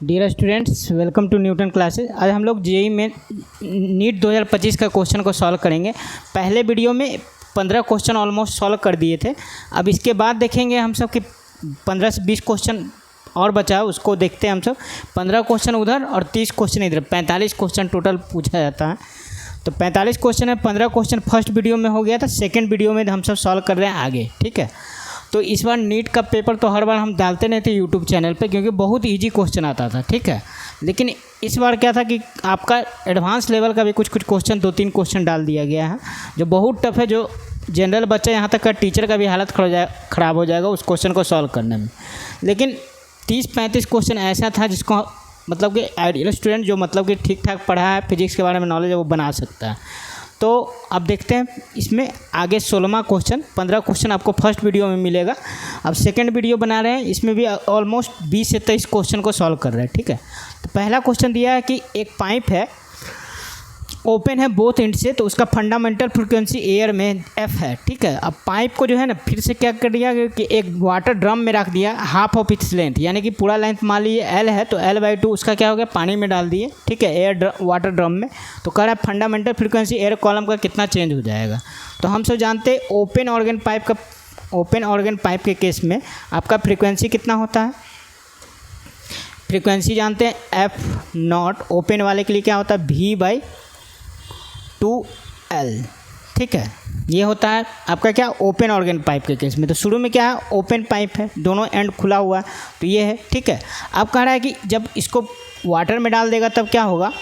Dear students, welcome to Newton classes. आज हम लोग जेईई में नीट 2025 का क्वेश्चन को सॉल्व करेंगे। पहले वीडियो में 15 क्वेश्चन ऑलमोस्ट सॉल्व कर दिए थे। अब इसके बाद देखेंगे हम सब कि 15 से 20 क्वेश्चन और बचा है, उसको देखते हैं हम सब। 15 क्वेश्चन उधर और 30 क्वेश्चन इधर, 45 क्वेश्चन टोटल पूछा जाता है। तो 45 क्वेश्चन है, 15 क्वेश्चन फर्स्ट वीडियो में हो गया था, सेकेंड वीडियो में हम सब सॉल्व कर रहे हैं आगे। ठीक है, तो इस बार नीट का पेपर तो हर बार हम डालते नहीं थे यूट्यूब चैनल पे, क्योंकि बहुत इजी क्वेश्चन आता था। ठीक है, लेकिन इस बार क्या था कि आपका एडवांस लेवल का भी कुछ क्वेश्चन 2-3 क्वेश्चन डाल दिया गया है, जो बहुत टफ है, जो जनरल बच्चा यहाँ तक का टीचर का भी हालत ख़राब हो जाएगा उस क्वेश्चन को सॉल्व करने में। लेकिन 30-35 क्वेश्चन ऐसा था जिसको मतलब कि आइडियल स्टूडेंट जो मतलब कि ठीक ठाक पढ़ा है, फिजिक्स के बारे में नॉलेज है, वो बना सकता है। तो अब देखते हैं इसमें आगे 16वां क्वेश्चन। 15 क्वेश्चन आपको फर्स्ट वीडियो में मिलेगा। अब सेकंड वीडियो बना रहे हैं, इसमें भी ऑलमोस्ट 20 से 23 क्वेश्चन को सॉल्व कर रहे हैं। ठीक है, तो पहला क्वेश्चन दिया है कि एक पाइप है, ओपन है बोथ एंड से, तो उसका फंडामेंटल फ्रीक्वेंसी एयर में एफ है। ठीक है, अब पाइप को जो है ना फिर से क्या कर दिया कि एक वाटर ड्रम में रख दिया, हाफ ऑफ इट्स लेंथ, यानी कि पूरा लेंथ मान लीजिए एल है, तो L/2 उसका क्या हो गया, पानी में डाल दिए। ठीक है, वाटर ड्रम में। तो कह रहा है फंडामेंटल फ्रीक्वेंसी एयर कॉलम का कितना चेंज हो जाएगा। तो हम सब जानते हैं ओपन ऑर्गन पाइप के केस में आपका फ्रीक्वेंसी कितना होता है, फ्रीक्वेंसी जानते हैं F0। ओपन वाले के लिए क्या होता है, V/2L। ठीक है, ये होता है आपका क्या, ओपन ऑर्गन पाइप के केस में। तो शुरू में क्या है, ओपन पाइप है, दोनों एंड खुला हुआ है, तो ये है। ठीक है, अब कह रहा है कि जब इसको वाटर में डाल देगा तब क्या होगा,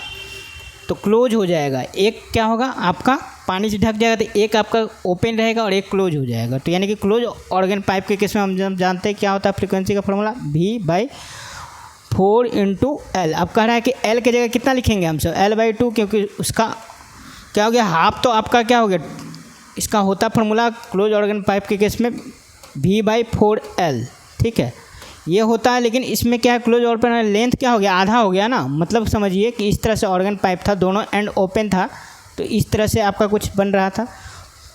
तो क्लोज हो जाएगा। एक क्या होगा आपका पानी से ढक जाएगा, तो एक आपका ओपन रहेगा और एक क्लोज हो जाएगा। तो यानी कि क्लोज ऑर्गन पाइप के केस में हम जानते हैं क्या होता है फ्रीक्वेंसी का फॉर्मूला, V/4 × L। अब कह रहा है कि L की जगह कितना लिखेंगे हम सब, L/2, क्योंकि उसका क्या हो गया, हाफ तो आपका क्या हो गया, इसका होता फॉर्मूला क्लोज ऑर्गन पाइप के केस में V/4L। ठीक है, ये होता है। लेकिन इसमें क्या है, क्लोज ऑर्गन लेंथ क्या हो गया, आधा हो गया ना। मतलब समझिए कि इस तरह से ऑर्गन पाइप था, दोनों एंड ओपन था, तो इस तरह से आपका कुछ बन रहा था।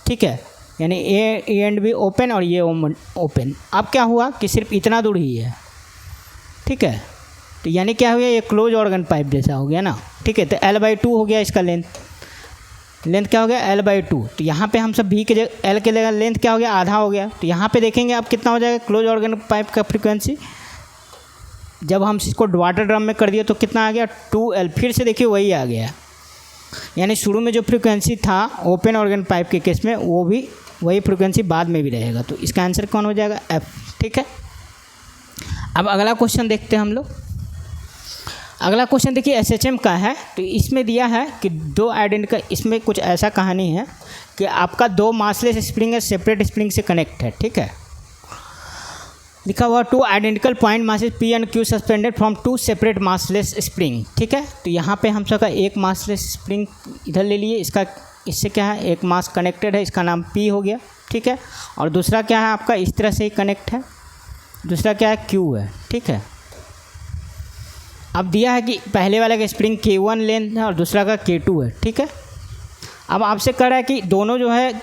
ठीक है, यानी ए एंड भी ओपन और ये ओपन। अब क्या हुआ कि सिर्फ इतना दूर ही है। ठीक है, तो यानी क्या हो गया, ये क्लोज ऑर्गन पाइप जैसा हो गया ना। ठीक है, तो L/2 हो गया इसका लेंथ क्या हो गया, L/2। तो यहाँ पे हम सब V के जगह L के जगह लेंथ क्या हो गया, आधा हो गया। तो यहाँ पे देखेंगे अब कितना हो जाएगा क्लोज ऑर्गन पाइप का फ्रीक्वेंसी। जब हम इसको वाटर ड्रम में कर दिए तो कितना आ गया, 2L। फिर से देखिए वही आ गया, यानी शुरू में जो फ्रीक्वेंसी था ओपन ऑर्गन पाइप के केस में, वो भी वही फ्रीक्वेंसी बाद में भी रहेगा। तो इसका आंसर कौन हो जाएगा, F। ठीक है, अब अगला क्वेश्चन देखते हैं हम लोग। अगला क्वेश्चन देखिए SHM का है। तो इसमें दिया है कि दो आइडेंटिकल, इसमें कुछ ऐसा कहानी है कि आपका 2 मासलेस स्प्रिंग है, सेपरेट स्प्रिंग से कनेक्ट है। ठीक है, लिखा हुआ 2 identical point masses P and Q suspended from 2 separate massless spring. ठीक है, तो यहाँ पे हम सबका एक मासलेस स्प्रिंग इधर ले लिए, इससे क्या है, एक मास कनेक्टेड है, इसका नाम P हो गया। ठीक है, और दूसरा क्या है आपका इस तरह से ही कनेक्ट है, दूसरा क्या है, Q है। ठीक है, अब दिया है कि पहले वाले का स्प्रिंग K1 लेंथ है और दूसरा का K2 है। ठीक है, अब आपसे कह रहा है कि दोनों जो है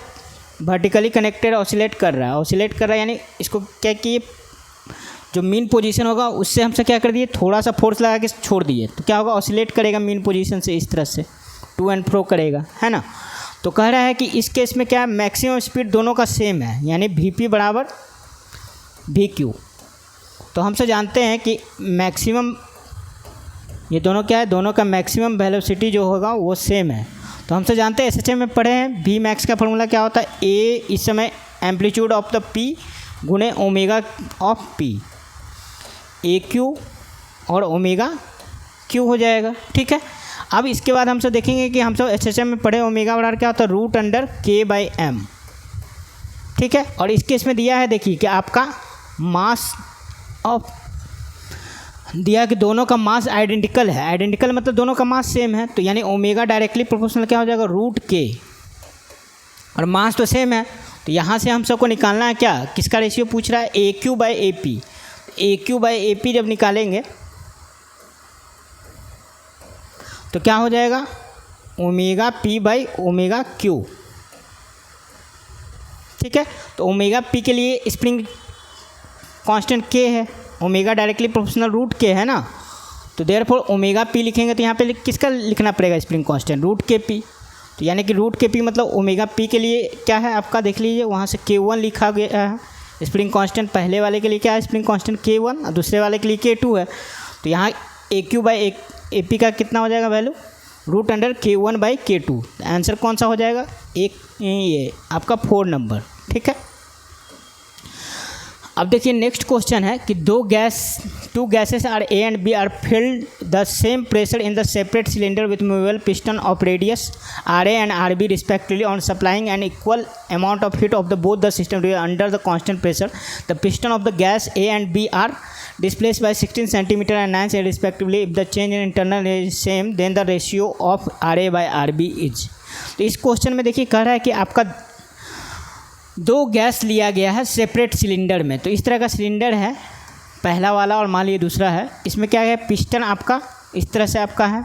वर्टिकली कनेक्टेड ऑसिलेट कर रहा है, यानी इसको क्या कि जो मीन पोजीशन होगा उससे हमसे क्या कर दिए, थोड़ा सा फोर्स लगा के छोड़ दिए, तो क्या होगा, ऑसिलेट करेगा मीन पोजीशन से, इस तरह से टू एंड फ्रो करेगा, है ना। तो कह रहा है कि इस केस में क्या है, मैक्सिमम स्पीड दोनों का सेम है, यानी Vp = Vq। तो हमसे जानते हैं कि मैक्सिमम, ये दोनों क्या है, दोनों का मैक्सिमम वेलोसिटी जो होगा वो सेम है। तो हमसे जानते हैं SHM में पढ़े हैं, V max का फॉर्मूला क्या होता है, A इस समय एम्पलीट्यूड ऑफ द P गुणे ओमेगा ऑफ P, AQ और ओमेगा Q हो जाएगा। ठीक है, अब इसके बाद हम सब देखेंगे कि हम सब SHM में पढ़े ओमेगा बराबर क्या होता है, √K/m। ठीक है, और इस केस में दिया है, देखिए कि आपका मास ऑफ दिया कि दोनों का मास आइडेंटिकल है, आइडेंटिकल मतलब दोनों का मास सेम है, तो यानी ओमेगा डायरेक्टली प्रोपोर्शनल क्या हो जाएगा, √K, और मास तो सेम है। तो यहाँ से हम सबको निकालना है क्या, किसका रेशियो पूछ रहा है, AQ/AP। AQ/AP जब निकालेंगे तो क्या हो जाएगा, ω/P/ω/Q। ठीक है, तो ω/P के लिए स्प्रिंग कांस्टेंट K है, ओमेगा डायरेक्टली प्रोपोर्शनल √K है ना। तो देयरफॉर ओमेगा पी लिखेंगे तो यहाँ पे किसका लिखना पड़ेगा स्प्रिंग कांस्टेंट, रूट के पी। तो यानी कि रूट के पी मतलब ओमेगा पी के लिए क्या है आपका, देख लीजिए वहाँ से K1 लिखा गया है स्प्रिंग कांस्टेंट। पहले वाले के लिए क्या है स्प्रिंग कांस्टेंट K1 और दूसरे वाले के लिए K2 है। तो यहाँ AQ/AP का कितना हो जाएगा वैल्यू, √K1/K2। आंसर कौन सा हो जाएगा, ये आपका 4 नंबर, ठीक है। अब देखिए नेक्स्ट क्वेश्चन है कि two gases are A and B are filled the same pressure in the separate cylinder with movable piston of radius RA and RB respectively on supplying an equal amount of heat of the both the system under the constant pressure. The piston of the gas A and B are displaced by 16 cm and 9 cm respectively. If the change in internal is same, then the ratio of RA/RB is। तो इस question में देखिए कह रहा है कि आपका 2 gas लिया गया है सेपरेट सिलेंडर में। तो इस तरह का सिलेंडर है पहला वाला और मान लीजिए दूसरा है। इसमें क्या है, पिस्टन आपका इस तरह से आपका है,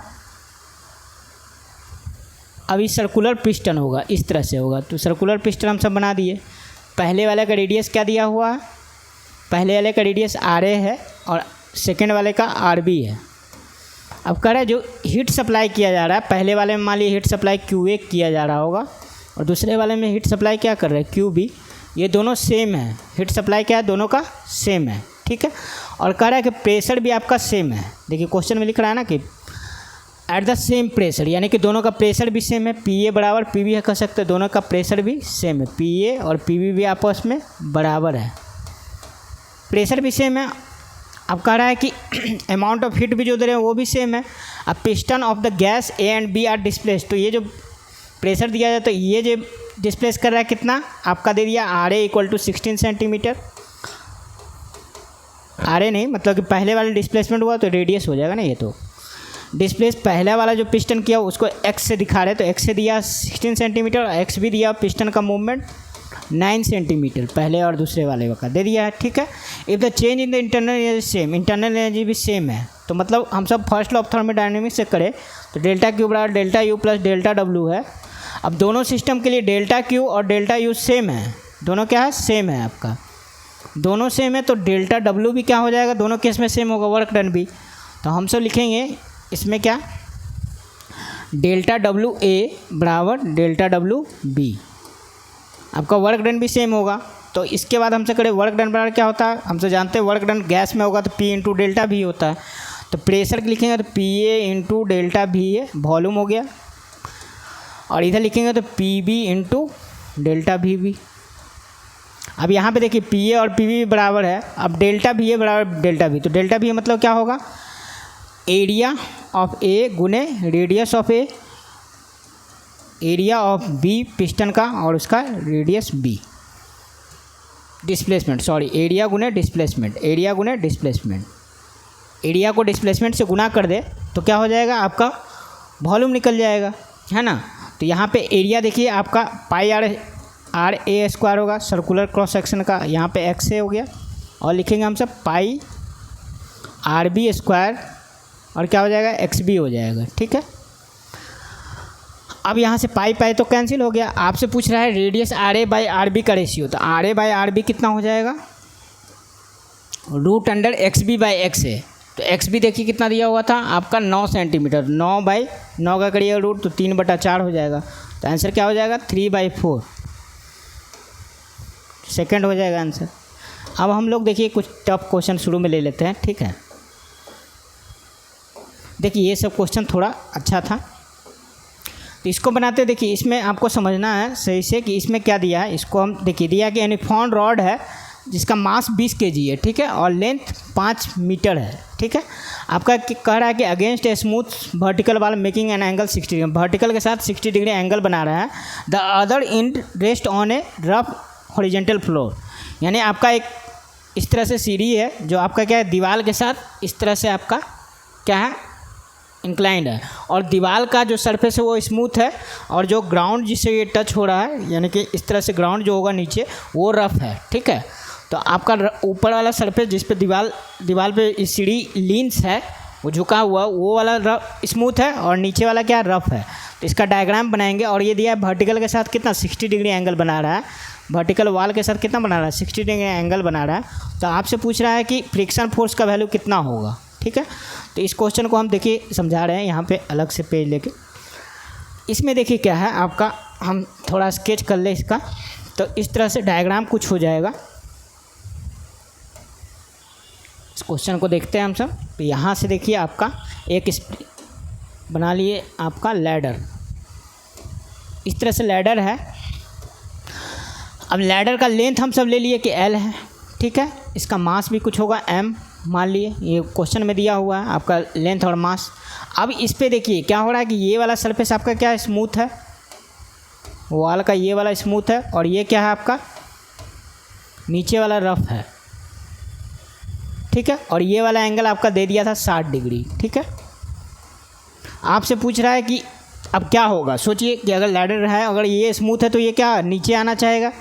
अभी सर्कुलर पिस्टन होगा, इस तरह से होगा। तो सर्कुलर पिस्टन हम सब बना दिए। पहले वाले का रेडियस क्या दिया हुआ है, पहले वाले का रेडियस RA है और सेकेंड वाले का RB है। अब कह रहा है जो हीट सप्लाई किया जा रहा है, पहले वाले में मान लीजिए हीट सप्लाई QA किया जा रहा होगा और दूसरे वाले में हीट सप्लाई क्या कर रहे हैं QB। ये दोनों सेम है, हीट सप्लाई क्या है, दोनों का सेम है, ठीक है। और कह रहा है कि प्रेशर भी आपका सेम है। देखिए क्वेश्चन में लिख रहा है ना कि एट द सेम प्रेशर, यानी कि दोनों का प्रेशर भी सेम है। PA बराबर PB है कह सकते हैं, दोनों का प्रेशर भी सेम है। PA और PB भी आपस में बराबर है, प्रेशर भी सेम है। अब कह रहा है कि अमाउंट ऑफ हीट भी जो दे रहे हैं वो भी सेम है। अब piston of the gas A and B are displace, तो ये जो प्रेशर दिया जाए तो ये जो डिस्प्लेस कर रहा है कितना आपका दे दिया RA = 16 सेंटीमीटर। RA नहीं मतलब कि पहले वाला डिस्प्लेसमेंट हुआ तो रेडियस हो जाएगा ना, ये तो डिस्प्लेस पहला वाला जो पिस्टन किया उसको X से दिखा रहे, तो X से दिया 16 सेंटीमीटर, X भी दिया पिस्टन का मूवमेंट 9 सेंटीमीटर पहले और दूसरे वाले का दे दिया है, ठीक है। If the change in the internal energy same, internal energy भी सेम है, तो मतलब हम सब फर्स्ट लॉ ऑफ थर्मोडायनेमिक्स से करें तो ΔQ बराबर ΔU + ΔW है। अब दोनों सिस्टम के लिए ΔQ और ΔU सेम है, दोनों क्या है सेम है आपका, दोनों सेम है। तो ΔW भी क्या हो जाएगा, दोनों केस में सेम होगा, वर्क डन भी। तो हम सब लिखेंगे इसमें क्या ΔWA बराबर ΔWB, आपका वर्क डन भी सेम होगा। तो इसके बाद हमसे करें वर्क डन बराबर क्या होता है, हमसे जानते हैं वर्क डन गैस में होगा तो P × ΔV होता है। तो प्रेशर लिखेंगे तो PA × ΔV वॉल्यूम हो गया, और इधर लिखेंगे तो PB × ΔVB। अब यहाँ पे देखिए PA और PB बराबर है, अब ΔVA बराबर ΔV, तो ΔV मतलब क्या होगा, एरिया ऑफ A गुने radius of A, area of B piston का और उसका radius B, displacement sorry area गुने डिस्प्लेसमेंट, एरिया गुने डिस्प्लेसमेंट, एरिया को डिस्प्लेसमेंट से गुना कर दे तो क्या हो जाएगा आपका वॉल्यूम निकल जाएगा, है ना। तो यहाँ पे एरिया देखिए आपका πr² होगा, सर्कुलर क्रॉस सेक्शन का यहाँ पे XA हो गया, और लिखेंगे हम सब πRB² और क्या हो जाएगा XB हो जाएगा, ठीक है। अब यहाँ से पाई तो कैंसिल हो गया। आपसे पूछ रहा है रेडियस RA/RB का रेशियो, तो RA/RB कितना हो जाएगा, √XB/XA। तो XB देखिए कितना दिया हुआ था आपका 9 सेंटीमीटर, 9/9 का करिएगा रूट तो 3/4 हो जाएगा। तो आंसर क्या हो जाएगा 3/4 सेकेंड हो जाएगा आंसर। अब हम लोग देखिए कुछ टफ क्वेश्चन शुरू में ले लेते हैं, ठीक है। देखिए ये सब क्वेश्चन थोड़ा अच्छा था, तो इसको बनाते देखिए इसमें आपको समझना है सही से कि इसमें क्या दिया है। इसको हम देखिए दिया कि यूनिफॉर्म रॉड है जिसका मास 20 kg है, ठीक है, और लेंथ 5 मीटर है, ठीक है। आपका कह रहा है कि अगेंस्ट ए स्मूथ वर्टिकल वाल making an angle 60 degree, vertical के साथ 60 डिग्री एंगल बना रहा है। The other and rest on A rough horizontal floor, यानी आपका एक इस तरह से सीढ़ी है जो आपका क्या है दीवार के साथ इस तरह से आपका क्या है इंक्लाइंड है, और दीवार का जो सरफेस है वो स्मूथ है, और जो ग्राउंड जिससे ये टच हो रहा है यानी कि इस तरह से ग्राउंड जो होगा नीचे वो रफ है, ठीक है। तो आपका ऊपर वाला सरफेस जिस पे दीवार पे सीढ़ी लीन्स है वो झुका हुआ वो वाला रफ स्मूथ है, और नीचे वाला क्या रफ है। तो इसका डायग्राम बनाएंगे, और ये दिया है वर्टिकल के साथ कितना 60 डिग्री एंगल बना रहा है, वर्टिकल वाल के साथ कितना बना रहा है 60 डिग्री एंगल बना रहा है। तो आपसे पूछ रहा है कि फ्रिक्शन फोर्स का वैल्यू कितना होगा, ठीक है। तो इस क्वेश्चन को हम देखिए समझा रहे हैं यहाँ पे अलग से पेज लेके। इसमें देखिए क्या है आपका, हम थोड़ा स्केच कर ले इसका। तो इस तरह से डायग्राम कुछ हो जाएगा। इस क्वेश्चन को देखते हैं हम सब। तो यहाँ से देखिए आपका एक बना लिए आपका लैडर, इस तरह से लैडर है। अब लैडर का लेंथ हम सब ले लिए कि L है, ठीक है। इसका मास भी कुछ होगा M, मान लिए ये क्वेश्चन में दिया हुआ है आपका लेंथ और मास। अब इस पे देखिए क्या हो रहा है कि ये वाला सरफेस आपका क्या स्मूथ है, वॉल का ये वाला स्मूथ है, और ये क्या है आपका नीचे वाला रफ है, ठीक है। और ये वाला एंगल आपका दे दिया था 60 डिग्री, ठीक है। आपसे पूछ रहा है कि अब क्या होगा। सोचिए कि अगर लैडर है, अगर ये स्मूथ है तो ये क्या नीचे आना चाहेगा,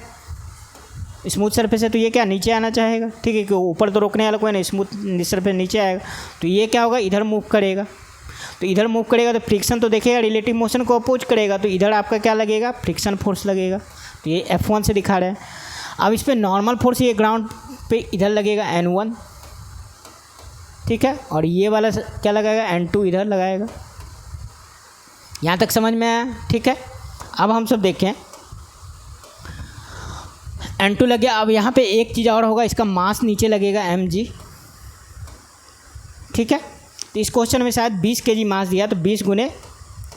स्मूथ सरफेस है तो ये क्या नीचे आना चाहेगा, ठीक है। कि ऊपर तो रोकने वाला कोई नहीं, स्मूथ सरफेस नीचे आएगा। तो ये क्या होगा, इधर मूव करेगा। तो इधर मूव करेगा तो फ्रिक्शन तो देखेगा, रिलेटिव मोशन को अपोज करेगा। तो इधर आपका क्या लगेगा, फ्रिक्शन फोर्स लगेगा। तो ये F1 से दिखा रहे हैं। अब इस पर नॉर्मल फोर्स ये ग्राउंड पे इधर लगेगा N1, ठीक है। और ये वाला क्या लगाएगा, N2 इधर लगाएगा। यहाँ तक समझ में आया, ठीक है। अब हम सब देखें, N2 लग गया। अब यहाँ पे एक चीज़ और होगा, इसका मास नीचे लगेगा mg, ठीक है। तो इस क्वेश्चन में शायद 20 kg मास दिया, तो 20 गुने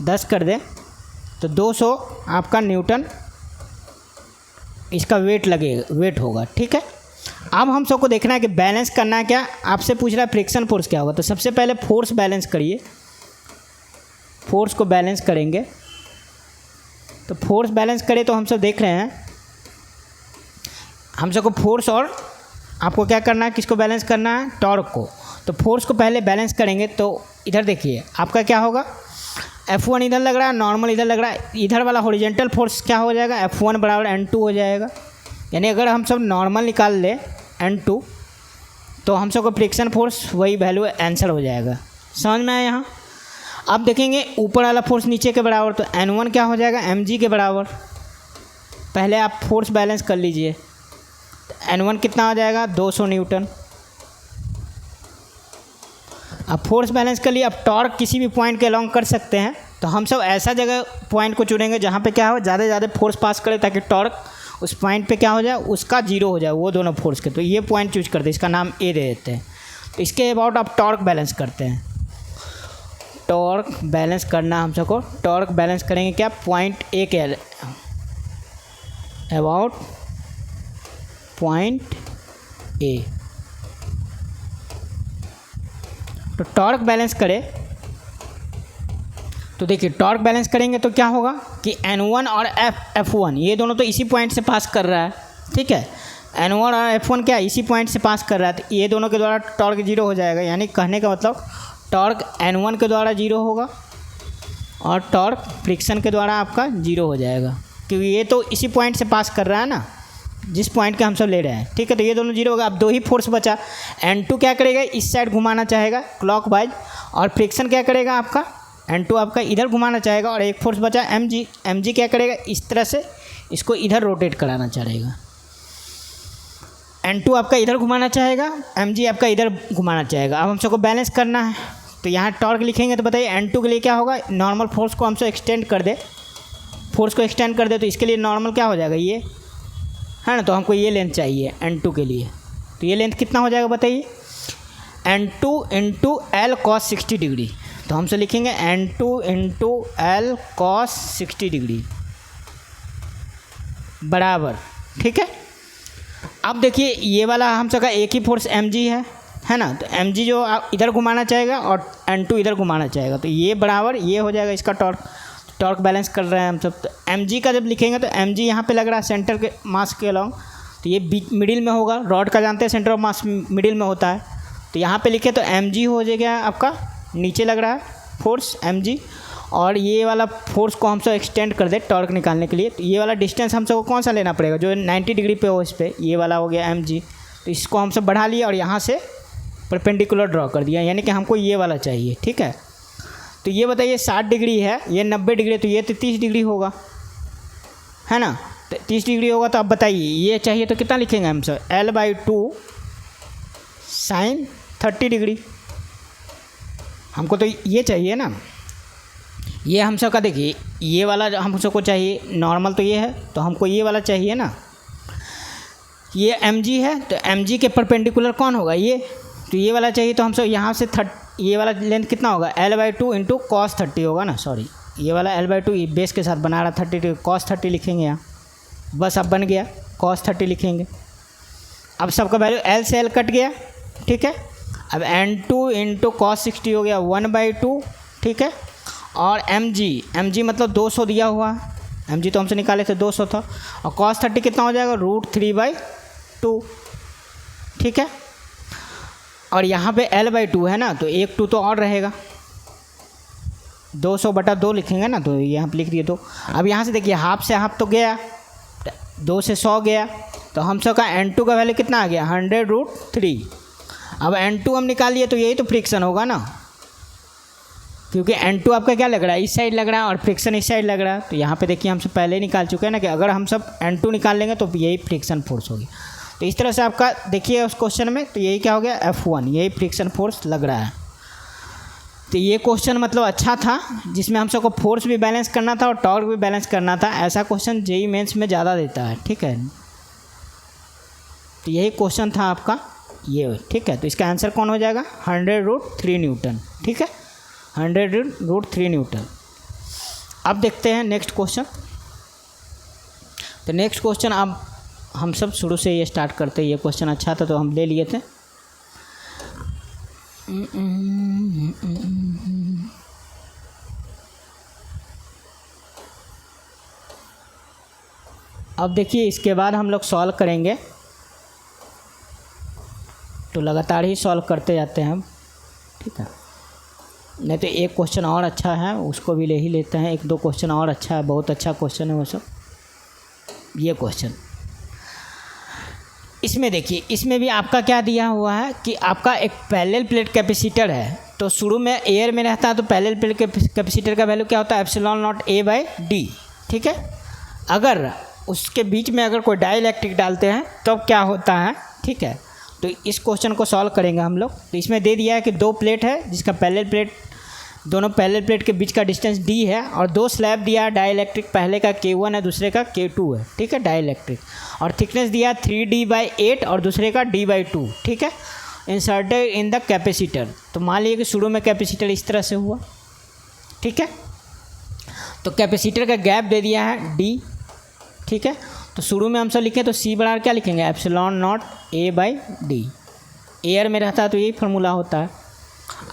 10 कर दें तो 200 आपका न्यूटन इसका वेट लगेगा, वेट होगा, ठीक है। अब हम सबको देखना है कि बैलेंस करना है क्या। आपसे पूछ रहा है फ्रिक्शन फोर्स क्या होगा। तो सबसे पहले फोर्स बैलेंस करिए, फोर्स को बैलेंस करेंगे। तो फोर्स बैलेंस करें तो हम सब देख रहे हैं, हम सबको फोर्स और आपको क्या करना है, किसको बैलेंस करना है, टॉर्क को। तो फोर्स को पहले बैलेंस करेंगे। तो इधर देखिए आपका क्या होगा, F1 इधर लग रहा है, नॉर्मल इधर लग रहा है। इधर वाला हॉरिजेंटल फोर्स क्या हो जाएगा, F1 बराबर N2 हो जाएगा। यानी अगर हम सब नॉर्मल निकाल ले N2 तो हम सबको फ्रिक्शन फोर्स वही वैल्यू आंसर हो जाएगा। समझ में आया यहाँ। अब देखेंगे ऊपर वाला फोर्स नीचे के बराबर, तो N1 क्या हो जाएगा, mg के बराबर। पहले आप फोर्स बैलेंस कर लीजिए। N1 कितना हो जाएगा, 200 न्यूटन। अब फोर्स बैलेंस कर लिए। अब टॉर्क किसी भी पॉइंट के अलोंग कर सकते हैं। तो हम सब ऐसा जगह पॉइंट को चुनेंगे जहाँ पे क्या हो, ज़्यादा से ज़्यादा फोर्स पास करे, ताकि टॉर्क उस पॉइंट पे क्या हो जाए, उसका जीरो हो जाए, वो दोनों फोर्स के। तो ये पॉइंट चूज करते हैं, इसका नाम A दे देते हैं। तो इसके अबाउट आप टॉर्क बैलेंस करते हैं। टॉर्क बैलेंस करना हम सबको, टॉर्क बैलेंस करेंगे क्या, पॉइंट A के अबाउट पॉइंट A। तो टॉर्क बैलेंस करें तो देखिए टॉर्क बैलेंस करेंगे तो क्या होगा कि N1 और F1 ये दोनों तो इसी पॉइंट से पास कर रहा है, ठीक है। N1 और F1 क्या इसी पॉइंट से पास कर रहा है। तो ये दोनों के द्वारा टॉर्क जीरो हो जाएगा। यानी कहने का मतलब टॉर्क N1 के द्वारा जीरो होगा और टॉर्क फ्रिक्शन के द्वारा आपका जीरो हो जाएगा, क्योंकि ये तो इसी पॉइंट से पास कर रहा है ना, जिस पॉइंट के हम सब ले रहे हैं, ठीक है। तो ये दोनों जीरो होगा। अब दो ही फोर्स बचा। N2 क्या करेगा, इस साइड घुमाना चाहेगा क्लॉकवाइज, और फ्रिक्शन क्या करेगा आपका, N2 आपका इधर घुमाना चाहेगा। और एक फोर्स बचा mg क्या करेगा, इस तरह से इसको इधर रोटेट कराना चाहेगा। N2 आपका इधर घुमाना चाहेगा, mg आपका इधर घुमाना चाहेगा। अब हम सबको बैलेंस करना है। तो यहाँ टॉर्क लिखेंगे तो बताइए N2 के लिए क्या होगा, नॉर्मल फोर्स को हम सब एक्सटेंड कर दे, फोर्स को एक्सटेंड कर दे। तो इसके लिए नॉर्मल क्या हो जाएगा, ये है ना। तो हमको ये लेंथ चाहिए N2 के लिए। तो ये लेंथ कितना हो जाएगा बताइए, N2 into L cos 60 degree. तो हमसे लिखेंगे N2 into L cos 60 degree बराबर, ठीक है। अब देखिए ये वाला हम सबका एक ही फोर्स mg है ना। तो mg जो इधर घुमाना चाहेगा और N2 इधर घुमाना चाहेगा, तो ये बराबर ये हो जाएगा इसका टॉर्क। टॉर्क बैलेंस कर रहे हैं हम सब। तो mg का जब लिखेंगे तो mg यहाँ पे लग रहा है सेंटर के मास के अलोंग, तो ये बीच मिडिल में होगा। रॉड का जानते हैं सेंटर ऑफ मास मिडिल में होता है। तो यहाँ पे लिखे तो mg हो जाएगा आपका, नीचे लग रहा है फोर्स mg, और ये वाला फोर्स को हम सब एक्सटेंड कर दे टॉर्क निकालने के लिए। तो ये वाला डिस्टेंस हम सबको कौन सा लेना पड़ेगा, जो 90 डिग्री पे हो इस पर, ये वाला हो गया mg। तो इसको हम सब बढ़ा लिया और यहाँ से परपेंडिकुलर ड्रॉ कर दिया, यानी कि हमको ये वाला चाहिए, ठीक है। तो ये बताइए 60 डिग्री है, ये 90 डिग्री, तो ये तो 30 डिग्री होगा, है ना। तो 30 डिग्री होगा। तो अब बताइए ये चाहिए तो कितना लिखेंगे हम सब, L/2 sin 30 डिग्री। हमको तो ये चाहिए ना, ये हम सब का देखिए, ये वाला हम सबको चाहिए, नॉर्मल तो ये है, तो हमको ये वाला चाहिए ना, ये mg है, तो mg के परपेंडिकुलर कौन होगा, ये, तो ये वाला चाहिए, तो हम सब यहाँ से ये वाला लेंथ कितना होगा, l/2 इंटू कॉस 30 होगा ना, सॉरी ये वाला l/2 ये बेस के साथ बना रहा 30, कॉस 30 लिखेंगे यहाँ, बस अब बन गया, कॉस 30 लिखेंगे। अब सबका वैल्यू l से l कट गया, ठीक है। अब n2 इंटू कॉस 60 हो गया 1/2, ठीक है। और mg मतलब 200 दिया हुआ है, mg तो हमसे निकाले थे 200 था, और कॉस 30 कितना हो जाएगा, √3/2, ठीक है। और यहाँ पे l/2 है ना, तो 1 2 तो और रहेगा, 200/2 लिखेंगे ना, तो यहाँ पे लिख दिए 2। अब यहाँ से देखिए हाफ से हाफ तो गया, 2 से 100 गया, तो हम सब का n2 का वैल्यू कितना आ गया, 100√3। अब n2 हम निकाल लिए, तो यही तो फ्रिक्शन होगा ना, क्योंकि n2 आपका क्या लग रहा है, इस साइड लग रहा है, और फ्रिक्शन इस साइड लग रहा है। तो यहाँ पे देखिए हम सब पहले ही निकाल चुके हैं ना, कि अगर हम सब n2 निकाल लेंगे तो यही फ्रिक्शन फोर्स होगी। तो इस तरह से आपका देखिए उस क्वेश्चन में, तो यही क्या हो गया, F1, यही फ्रिक्शन फोर्स लग रहा है। तो ये क्वेश्चन मतलब अच्छा था, जिसमें हम सबको फोर्स भी बैलेंस करना था और टॉर्क भी बैलेंस करना था। ऐसा क्वेश्चन जेईई मेंस में ज़्यादा देता है, ठीक है। तो यही क्वेश्चन था आपका ये, ठीक है। तो इसका आंसर कौन हो जाएगा, 100√3 न्यूटन, ठीक है, 100√3 न्यूटन। अब देखते हैं नेक्स्ट क्वेश्चन। तो नेक्स्ट क्वेश्चन अब हम सब शुरू से ये स्टार्ट करते हैं, ये क्वेश्चन अच्छा था तो हम ले लिए थे। अब देखिए इसके बाद हम लोग सॉल्व करेंगे, तो लगातार ही सॉल्व करते जाते हैं हम, ठीक है। नहीं तो एक क्वेश्चन और अच्छा है, उसको भी ले ही लेते हैं। 1 2 क्वेश्चन और अच्छा है, बहुत अच्छा क्वेश्चन है वो सब। ये क्वेश्चन इसमें देखिए, इसमें भी आपका क्या दिया हुआ है कि आपका एक पैरेलल प्लेट कैपेसिटर है। तो शुरू में एयर में रहता है, तो पैरेलल प्लेट कैपेसिटर का वैल्यू क्या होता है, ε0A/d, ठीक है। अगर उसके बीच में अगर कोई डाइइलेक्ट्रिक डालते हैं तो क्या होता है, ठीक है। तो इस क्वेश्चन को सॉल्व करेंगे हम लोग। तो इसमें दे दिया है कि 2 प्लेट है, जिसका पैरेलल प्लेट, दोनों पैरेलल प्लेट के बीच का डिस्टेंस d है, और 2 स्लैब दिया है डाइइलेक्ट्रिक, पहले का K1 है, दूसरे का K2 है, ठीक है, डाइइलेक्ट्रिक। और थिकनेस दिया 3d/8 और दूसरे का d/2, ठीक है, इंसर्टेड इन द कैपेसिटर। तो मान लीजिए कि शुरू में कैपेसिटर इस तरह से हुआ, ठीक है। तो कैपेसिटर का गैप दे दिया है d, ठीक है। तो शुरू में हम सब लिखें तो c बराबर क्या लिखेंगे, ε0A/d। एयर में रहता है तो यही फार्मूला होता है।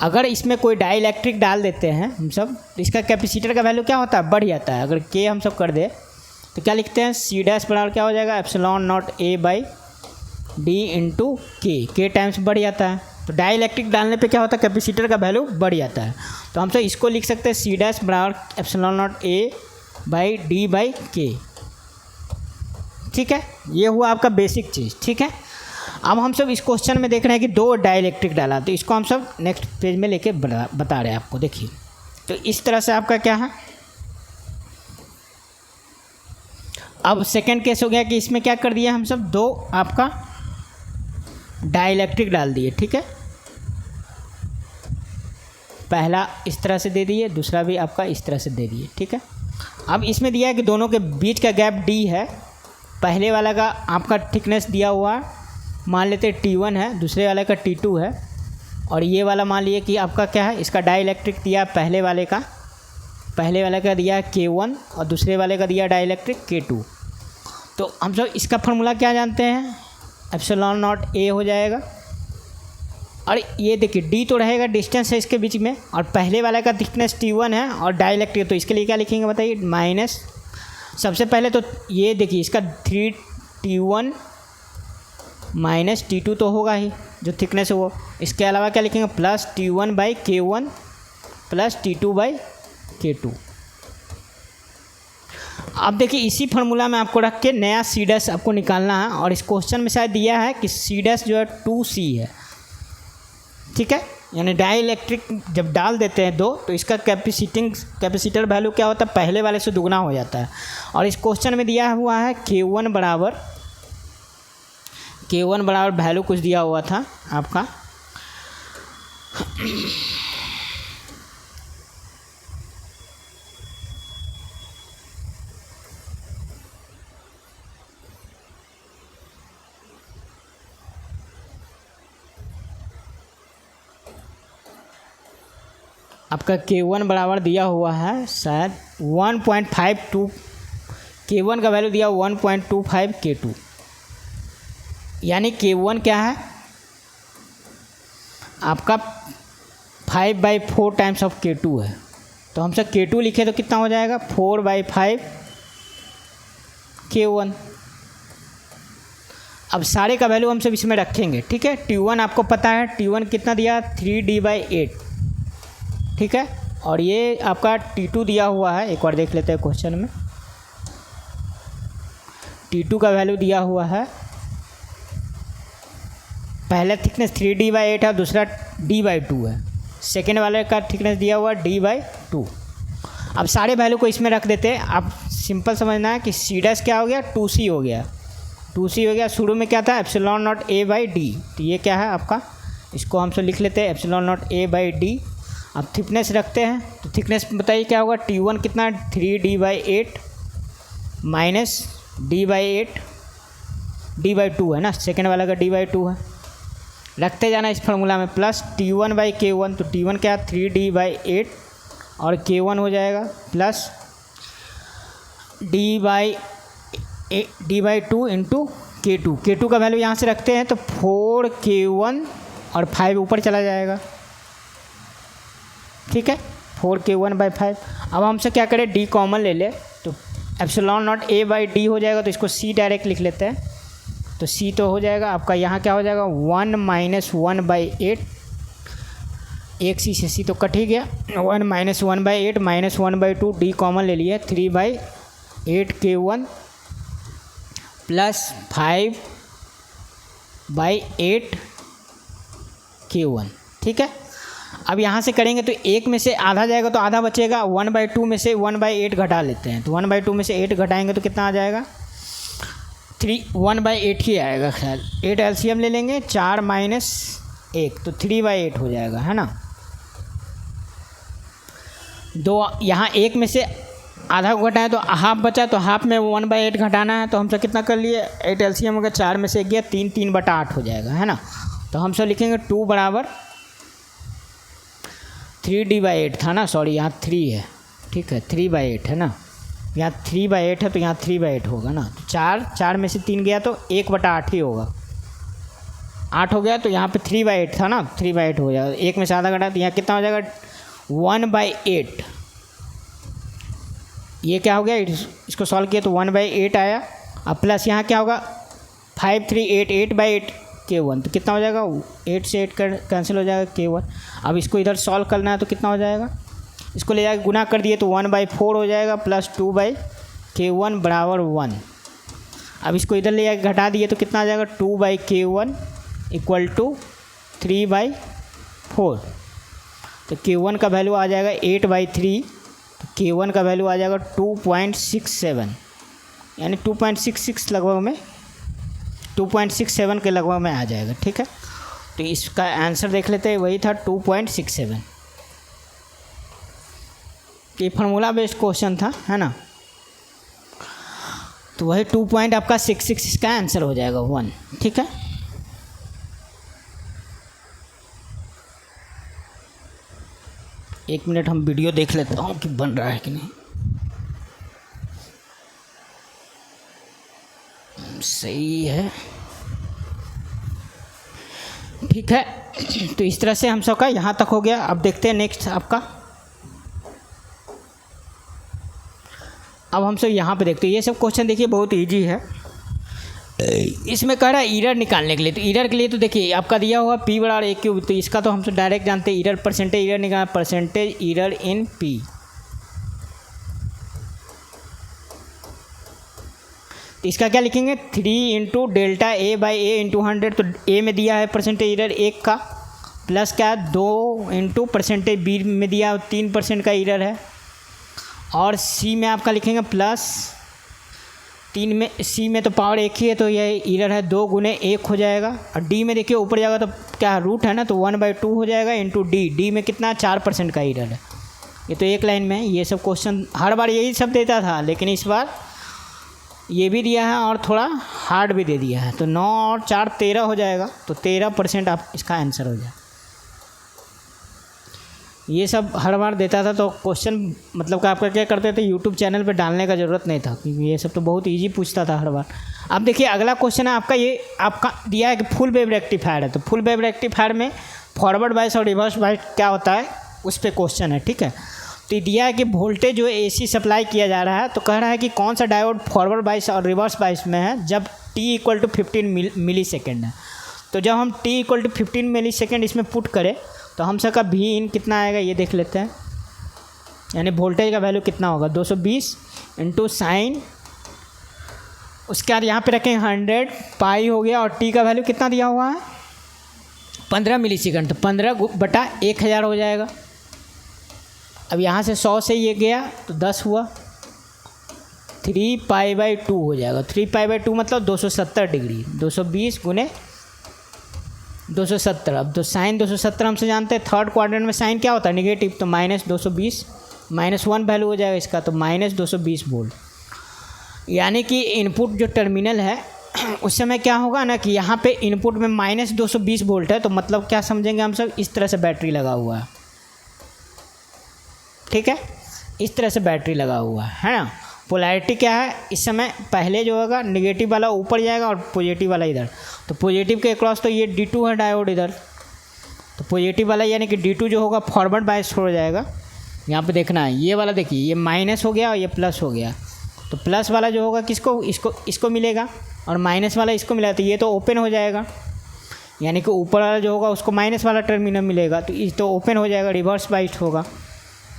अगर इसमें कोई डाइइलेक्ट्रिक डाल देते हैं हम सब, तो इसका कैपेसिटर का वैल्यू क्या होता है, बढ़ जाता है। अगर k हम सब कर दे तो क्या लिखते हैं, c डैश बराबर क्या हो जाएगा, ε0A/d इंटू k टाइम्स बढ़ जाता है। तो डाइइलेक्ट्रिक डालने पे क्या होता है, कैपेसिटर का वैल्यू बढ़ जाता है। तो हम सब इसको लिख सकते हैं c डैश बराबर ε0A/d/k, ठीक है। ये हुआ आपका बेसिक चीज़, ठीक है। अब हम सब इस क्वेश्चन में देख रहे हैं कि 2 डाइइलेक्ट्रिक डाला, तो इसको हम सब नेक्स्ट पेज में लेके बता रहे हैं आपको। देखिए तो इस तरह से आपका क्या है। अब सेकंड केस हो गया कि इसमें क्या कर दिया हम सब, 2 आपका डाइइलेक्ट्रिक डाल दिए, ठीक है। पहला इस तरह से दे दिए, दूसरा भी आपका इस तरह से दे दिए, ठीक है। अब इसमें दिया है कि दोनों के बीच का गैप d है। पहले वाला का आपका थिकनेस दिया हुआ मान लेते T1 है, दूसरे वाले का T2 है, और ये वाला मान लिए कि आपका क्या है, इसका डाइइलेक्ट्रिक दिया पहले वाले का दिया है K1 और दूसरे वाले का दिया डाइइलेक्ट्रिक K2। तो हम सब इसका फार्मूला क्या जानते हैं, ε0A हो जाएगा। और ये देखिए d तो रहेगा, डिस्टेंस है इसके बीच में, और पहले वाले का थिकनेस T1 है और डाइइलेक्ट्रिक, तो इसके लिए क्या लिखेंगे बताइए, माइनस। सबसे पहले तो ये देखिए इसका 3T1 माइनस T2 तो होगा ही, जो थिकनेस है वो। इसके अलावा क्या लिखेंगे, प्लस T1/K1 प्लस T2/K2। अब देखिए इसी फार्मूला में आपको रख के नया c डैश आपको निकालना है, और इस क्वेश्चन में शायद दिया है कि c डैश जो है 2c है, ठीक है। यानी डाइइलेक्ट्रिक जब डाल देते हैं 2, तो इसका कैपेसिटर वैल्यू क्या होता है, पहले वाले से दुगना हो जाता है। और इस क्वेश्चन में दिया हुआ है K1 बराबर वैल्यू कुछ दिया हुआ था आपका आपका K1 बराबर दिया हुआ है शायद 1.52, K1 का वैल्यू दिया 1.25 K2, यानी K1 क्या है आपका 5/4 टाइम्स ऑफ K2 है। तो हमसे K2 लिखे तो कितना हो जाएगा 4/5 K1। अब सारे का वैल्यू हम सब इसमें रखेंगे, ठीक है। T1 आपको पता है, T1 कितना दिया 3D/8, ठीक है। और ये आपका T2 दिया हुआ है, एक बार देख लेते हैं क्वेश्चन में। T2 का वैल्यू दिया हुआ है, पहला थिकनेस 3D/8 है, दूसरा D/2 है, सेकेंड वाले का थिकनेस दिया हुआ D/2। अब सारे वैल्यू को इसमें रख देते हैं। आप सिंपल समझना है कि C' क्या हो गया 2C हो गया, 2C हो गया। शुरू में क्या था ε0 A/D, तो ये क्या है आपका, इसको हम सब लिख लेते हैं ε0 A/D। अब थिकनेस रखते हैं, तो थिकनेस बताइए क्या होगा, T1 कितना 3D/8 माइनस D/8, D/2 है ना, सेकेंड वाला का D/2 है। रखते जाना इस फार्मूला में, प्लस T1/K1, तो T1 क्या 3D/8 और K1 हो जाएगा plus D/2 into K2। K2 का वैल्यू यहाँ से रखते हैं तो 4K1 और 5 ऊपर चला जाएगा, ठीक है, 4K1/5। अब हमसे क्या करें D कॉमन ले ले, तो ε0 A/D हो जाएगा, तो इसको C डायरेक्ट लिख लेते हैं। तो C तो हो जाएगा आपका, यहाँ क्या हो जाएगा 1 - 1/8, एक C से C तो कट ही गया, 1 - 1/8 माइनस 1/2, D कॉमन ले लिए 3/8 K1 प्लस 5/8 K1, ठीक है। अब यहाँ से करेंगे तो एक में से आधा जाएगा तो आधा बचेगा, 1/2 में से 1/8 घटा लेते हैं, तो 1/2 में से 8 घटाएंगे तो कितना आ जाएगा 1/8 ही आएगा ख्याल। 8 एलसीएम ले लेंगे, 4 - 1 तो 3/8 हो जाएगा, है ना। दो यहाँ एक में से आधा को घटाएं तो हाफ बचा, तो हाफ में 1/8 घटाना है, तो हमसे कितना कर लिए 8 एलसीएम हो गया, 4 में से 1 गया 3, 3/8 हो जाएगा, है ना। तो हम सब लिखेंगे 2 बराबर 3D/8 था ना, सॉरी यहाँ 3 है, ठीक है 3/8 है ना, यहाँ 3/8 है तो यहाँ 3/8 होगा ना। तो 4 में से 3 गया तो 1/8 ही होगा, 8 हो गया, तो यहाँ पे 3/8 था ना, 3/8 हो जाएगा। एक में से आधा घटा तो यहाँ कितना हो जाएगा 1/8। ये क्या हो गया, इसको सॉल्व किया तो 1/8 आया। अब प्लस यहाँ क्या होगा 5 3 8 8/8 K1, तो कितना हो जाएगा 8 से 8 कैंसिल हो जाएगा K1। अब इसको इधर सॉल्व करना है तो कितना हो जाएगा, इसको ले जाकर गुना कर दिए तो 1/4 हो जाएगा प्लस 2/K1 बराबर 1। अब इसको इधर ले जाकर घटा दिए तो कितना आ जाएगा 2/K1 इक्वल टू 3/4। तो K1 का वैल्यू आ जाएगा 8/3, तो K1 का वैल्यू आ जाएगा 2.67, यानी 2.66 लगभग में 2.67 के लगभग में आ जाएगा, ठीक है। तो इसका आंसर देख लेते हैं, वही था 2.67। ये फार्मूला बेस्ड क्वेश्चन था, है ना। तो वही 2 आपका 66 इसका आंसर हो जाएगा 1, ठीक है। एक मिनट हम वीडियो देख लेता हूँ कि बन रहा है कि नहीं। सही है, ठीक है। तो इस तरह से हम सबका यहाँ तक हो गया। अब देखते हैं नेक्स्ट आपका, अब हम सब यहाँ पे देखते हैं। ये सब क्वेश्चन देखिए बहुत इजी है। इसमें कह रहा है ईरर निकालने के लिए, तो ईरर के लिए तो देखिए आपका दिया हुआ P बराबर AQ, तो इसका तो हम सब डायरेक्ट जानते हैं ईरर परसेंटेज ईरर निकालना, परसेंटेज ईरर इन P। तो इसका क्या लिखेंगे 3 × डेल्टा A/A × 100, तो A में दिया है परसेंटेज ईरर 1 का, प्लस क्या 2 × परसेंटेज B में दिया 3% का ईरर है, और C में आपका लिखेंगे प्लस 3 में, C में तो पावर 1 ही है तो यह ईरर है 2 × 1 हो जाएगा, और D में देखिए ऊपर जाएगा तो क्या रूट है ना, तो 1/2 हो जाएगा इंटू D में कितना 4% का ईरर है। ये तो एक लाइन में है। ये सब क्वेश्चन हर बार यही सब देता था, लेकिन इस बार ये भी दिया है और थोड़ा हार्ड भी दे दिया है। तो 9 और 4 13 हो जाएगा, तो 13% आप इसका आंसर हो जाए। ये सब हर बार देता था, तो क्वेश्चन मतलब कि आपका क्या करते थे, यूट्यूब चैनल पे डालने का ज़रूरत नहीं था, क्योंकि ये सब तो बहुत इजी पूछता था हर बार। अब देखिए अगला क्वेश्चन है आपका, ये आपका दिया है कि फुल वेव रेक्टिफायर है, तो फुल वेव रेक्टिफायर में फॉरवर्ड बायस और रिवर्स बायस क्या होता है उस पर क्वेश्चन है, ठीक है। तो ये दिया है कि वोल्टेज जो AC सप्लाई किया जा रहा है, तो कह रहा है कि कौन सा डायोड फॉरवर्ड बायस और रिवर्स बायस में है जब t = 15 मिली सेकेंड है। तो जब हम t = 15 मिली सेकेंड इसमें पुट करें तो हम सबका V इन कितना आएगा ये देख लेते हैं, यानी वोल्टेज का वैल्यू कितना होगा 220 इंटू साइन, उसके बाद यहाँ पे रखें 100 पाई हो गया, और t का वैल्यू कितना दिया हुआ है 15 मिली सेकेंड, तो 15/1000 हो जाएगा। अब यहाँ से 100 से ये गया तो 10 हुआ, 3π/2 हो जाएगा। 3π/2 मतलब 270 डिग्री, 220 गुने 270। अब तो साइन 270 हमसे जानते हैं, थर्ड क्वाड्रेंट में साइन क्या होता है नेगेटिव, तो -220 -1 वैल्यू हो जाएगा इसका, तो -220 वोल्ट। यानी कि इनपुट जो टर्मिनल है उस समय क्या होगा ना कि यहाँ पे इनपुट में -220 वोल्ट है, तो मतलब क्या समझेंगे हम सब, इस तरह से बैटरी लगा हुआ है, ठीक है, इस तरह से बैटरी लगा हुआ है ना। पोलैरिटी क्या है इस समय, पहले जो होगा नेगेटिव वाला ऊपर जाएगा और पॉजिटिव वाला इधर, तो पॉजिटिव के अक्रॉस तो ये D2 है डायोड इधर, तो पॉजिटिव वाला यानी कि D2 जो होगा फॉरवर्ड बायस हो जाएगा। यहाँ पे देखना है ये वाला, देखिए ये माइनस हो गया और ये प्लस हो गया, तो प्लस वाला जो होगा किसको, इसको मिलेगा, और माइनस वाला इसको मिला, तो ये तो ओपन हो जाएगा, यानी कि ऊपर वाला जो होगा उसको माइनस वाला टर्मिनल मिलेगा, तो इस तो ओपन हो जाएगा, रिवर्स बायस होगा,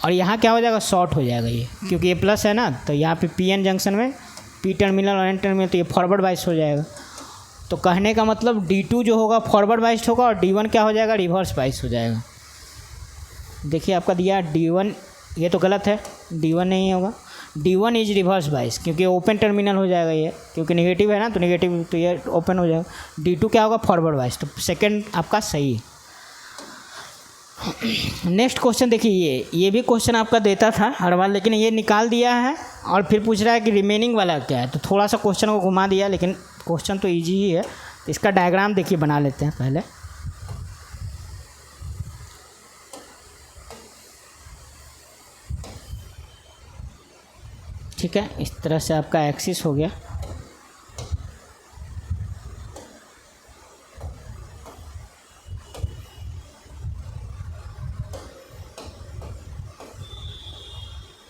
और यहाँ क्या हो जाएगा शॉर्ट हो जाएगा ये, क्योंकि ये प्लस है ना, तो यहाँ पे PN जंक्शन में P टर्मिनल और N टर्मिनल, तो ये फॉरवर्ड बायस हो जाएगा। तो कहने का मतलब D2 जो होगा फॉरवर्ड बायस होगा, और D1 क्या हो जाएगा रिवर्स बायस हो जाएगा। देखिए आपका दिया D1, ये तो गलत है, D1 नहीं होगा, D1 इज रिवर्स बायस, क्योंकि ओपन टर्मिनल हो जाएगा ये, क्योंकि नेगेटिव है ना, तो नेगेटिव तो ये ओपन हो जाएगा। D2 क्या होगा फॉरवर्ड बायस, तो सेकंड आपका सही है। नेक्स्ट क्वेश्चन देखिए, ये भी क्वेश्चन आपका देता था हर बार, लेकिन ये निकाल दिया है और फिर पूछ रहा है कि रिमेनिंग वाला क्या है, तो थोड़ा सा क्वेश्चन को घुमा दिया, लेकिन क्वेश्चन तो इजी ही है। तो इसका डायग्राम देखिए बना लेते हैं पहले। ठीक है, इस तरह से आपका एक्सिस हो गया।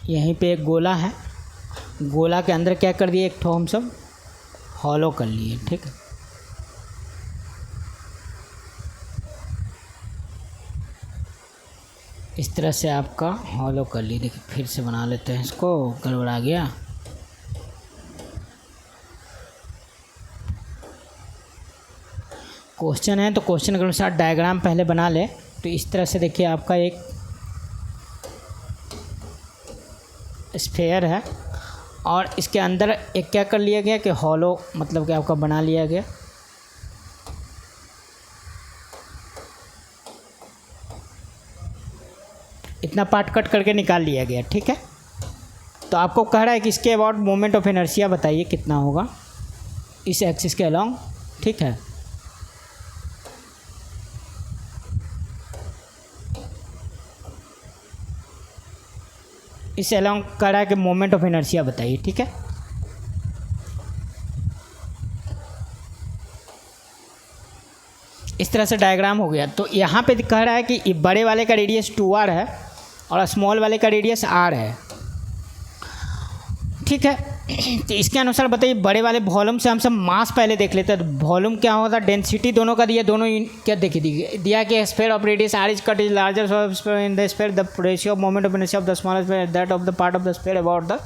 यहीं पे एक गोला है, गोला के अंदर क्या कर दिए, एक ठो हम सब हॉलो कर लिए, ठीक है। इस तरह से आपका हॉलो कर लिए। देखिए फिर से बना लेते हैं इसको, गड़बड़ा गया। क्वेश्चन है तो क्वेश्चन के अनुसार डायग्राम पहले बना ले। तो इस तरह से देखिए आपका एक स्फेयर है और इसके अंदर एक क्या कर लिया गया कि हॉलो मतलब कि आपका बना लिया गया। इतना पार्ट कट करके निकाल लिया गया, ठीक है। तो आपको कह रहा है कि इसके अबाउट मोमेंट ऑफ इनर्शिया बताइए कितना होगा इस एक्सिस के अलोंग, ठीक है। इस अलोंग कह रहा है कि मोमेंट ऑफ इनर्शिया बताइए, ठीक है। इस तरह से डायग्राम हो गया। तो यहाँ पे कह रहा है कि बड़े वाले का रेडियस 2r है और स्मॉल वाले का रेडियस r है, ठीक है। तो इसके अनुसार बताइए बड़े वाले वॉल्यूम से हम सब मास पहले देख लेते हैं। तो वॉल्यूम क्या होता है, डेंसिटी दोनों का दिया, दोनों क्या देखिए दिया कि sphere of radius r is cut is larger in the sphere, the ratio of moment of inertia of the small sphere that of the part of the sphere about the.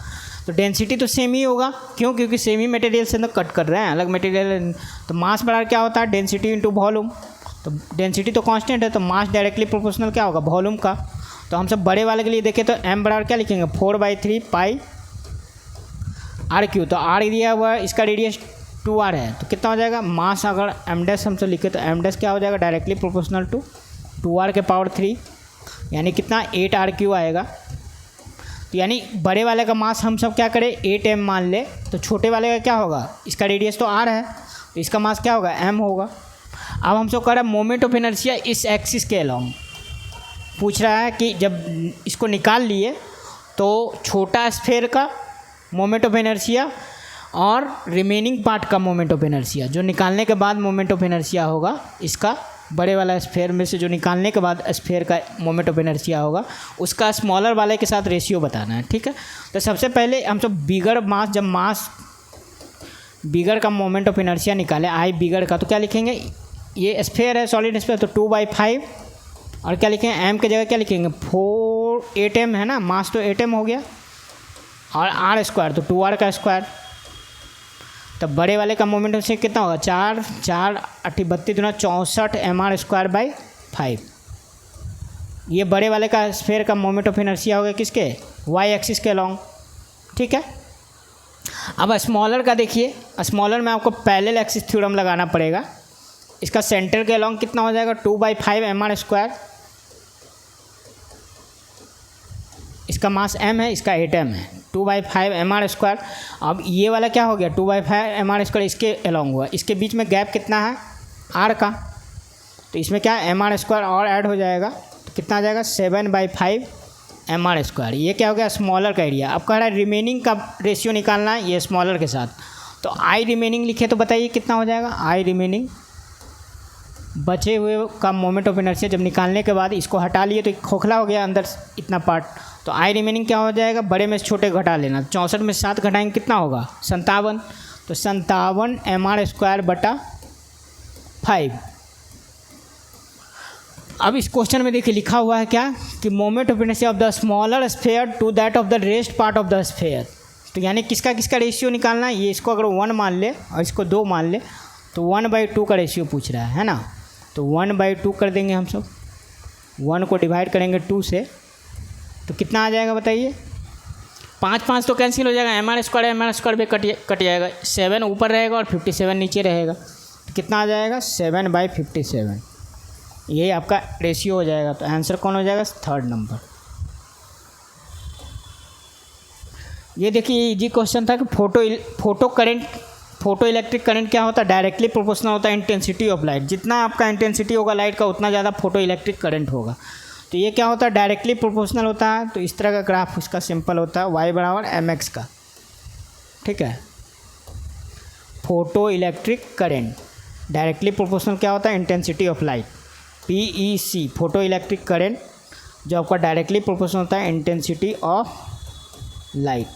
तो density तो same ही होगा, क्यों, क्योंकि same ही material से तो cut कर रहे हैं, अलग मटेरियल। तो मास बराबर क्या होता है, डेंसिटी इंटू वॉल्यूम। तो डेंसिटी तो कांस्टेंट है, तो मास डायरेक्टली प्रोपोर्शनल क्या होगा, वॉल्यूम का। तो हम सब बड़े वाले के लिए देखें तो m बराबर क्या लिखेंगे, 4/3 पाई r3। तो r दिया हुआ है, इसका रेडियस 2r है, तो कितना हो जाएगा मास। अगर m डैश हमसे लिखे तो m डैश क्या हो जाएगा, डायरेक्टली प्रोपोर्शनल टू 2r के पावर 3, यानी कितना 8r3 आएगा। तो यानी बड़े वाले का मास हम सब क्या करें 8m मान ले, तो छोटे वाले का क्या होगा, इसका रेडियस तो r है, तो इसका मास क्या होगा m होगा। अब हम सब कह रहे हैं मोमेंट ऑफ इनर्शिया इस एक्सिस के अलोंग, पूछ रहा है कि जब इसको निकाल लिए तो छोटा स्फेयर का मोमेंट ऑफ इनर्शिया और रिमेनिंग पार्ट का मोमेंट ऑफ इनर्शिया, जो निकालने के बाद मोमेंट ऑफ इनर्शिया होगा इसका, बड़े वाला स्फेयर में से जो निकालने के बाद स्फेयर का मोमेंट ऑफ इनर्शिया होगा, उसका स्मॉलर वाले के साथ रेशियो बताना है। ठीक है, तो सबसे पहले हम सब बिगर मास, जब मास बिगर का मोमेंट ऑफ इनर्शिया निकाले, आई बिगर का, तो क्या लिखेंगे, ये स्फेयर है सॉलिड स्फेयर, तो 2/5, और क्या लिखेंगे, एम की जगह क्या लिखेंगे, 8m है ना, मास तो 8m हो गया, और आर स्क्वायर तो 2r का स्क्वायर। तब बड़े वाले का मोमेंट से कितना होगा, 4 4 8 32 दुना 64 mr²/5। ये बड़े वाले का स्फेयर का मोमेंट ऑफ इनर्शिया होगा किसके, वाई एक्सिस के अलॉन्ग। ठीक है, अब स्मॉलर का देखिए, स्मॉलर में आपको पैरेलल एक्सिस थ्योरम लगाना पड़ेगा। इसका सेंटर के अलॉन्ग कितना हो जाएगा, 2/5 mr²। इसका मास m है, इसका 8m है, 2/5 mr²। अब ये वाला क्या हो गया, 2/5 mr², इसके अलॉन्ग हुआ, इसके बीच में गैप कितना है, r का, तो इसमें क्या mr² और ऐड हो जाएगा, तो कितना आ जाएगा, 7/5 mr²। ये क्या हो गया, स्मॉलर का एरिया। अब कह रहा है रिमेनिंग का रेशियो निकालना है ये स्मॉलर के साथ, तो आई रिमेनिंग लिखे तो बताइए कितना हो जाएगा, आई रिमेनिंग बचे हुए का मोमेंट ऑफ इनर्शिया जब निकालने के बाद इसको हटा लिए तो खोखला हो गया अंदर इतना पार्ट, तो आई रिमेनिंग क्या हो जाएगा, बड़े में से छोटे घटा लेना, 64 में 7 घटाएंगे कितना होगा, 57, तो 57 mr²/5। अब इस क्वेश्चन में देखिए लिखा हुआ है क्या, कि moment of inertia of the smaller sphere to that of the rest part of the sphere, तो यानी किसका किसका रेशियो निकालना है, ये इसको अगर 1 मान ले और इसको 2 मान ले तो 1/2 का रेशियो पूछ रहा है ना, तो 1/2 कर देंगे हम सब, 1 को डिवाइड करेंगे 2 से, तो कितना आ जाएगा बताइए, 5 5 तो कैंसिल हो जाएगा, mr² भी कट जाएगा, 7 ऊपर रहेगा और 57 नीचे रहेगा, तो कितना आ जाएगा, 7/57। ये आपका रेशियो हो जाएगा, तो आंसर कौन हो जाएगा, 3rd नंबर। ये देखिए इजी क्वेश्चन था कि फोटो इलेक्ट्रिक करंट क्या होता है, डायरेक्टली प्रोपोर्शनल होता है इंटेंसिटी ऑफ लाइट। जितना आपका इंटेंसिटी होगा लाइट का उतना ज़्यादा फोटो इलेक्ट्रिक करंट होगा। तो ये क्या होता है, डायरेक्टली प्रोपोर्शनल होता है। तो इस तरह का ग्राफ इसका सिंपल होता है, y = mx का। ठीक है, photo electric current directly proportional क्या होता है, intensity of light, PEC, photo electric current जो आपका डायरेक्टली प्रोपोर्शनल होता है इंटेंसिटी ऑफ लाइट।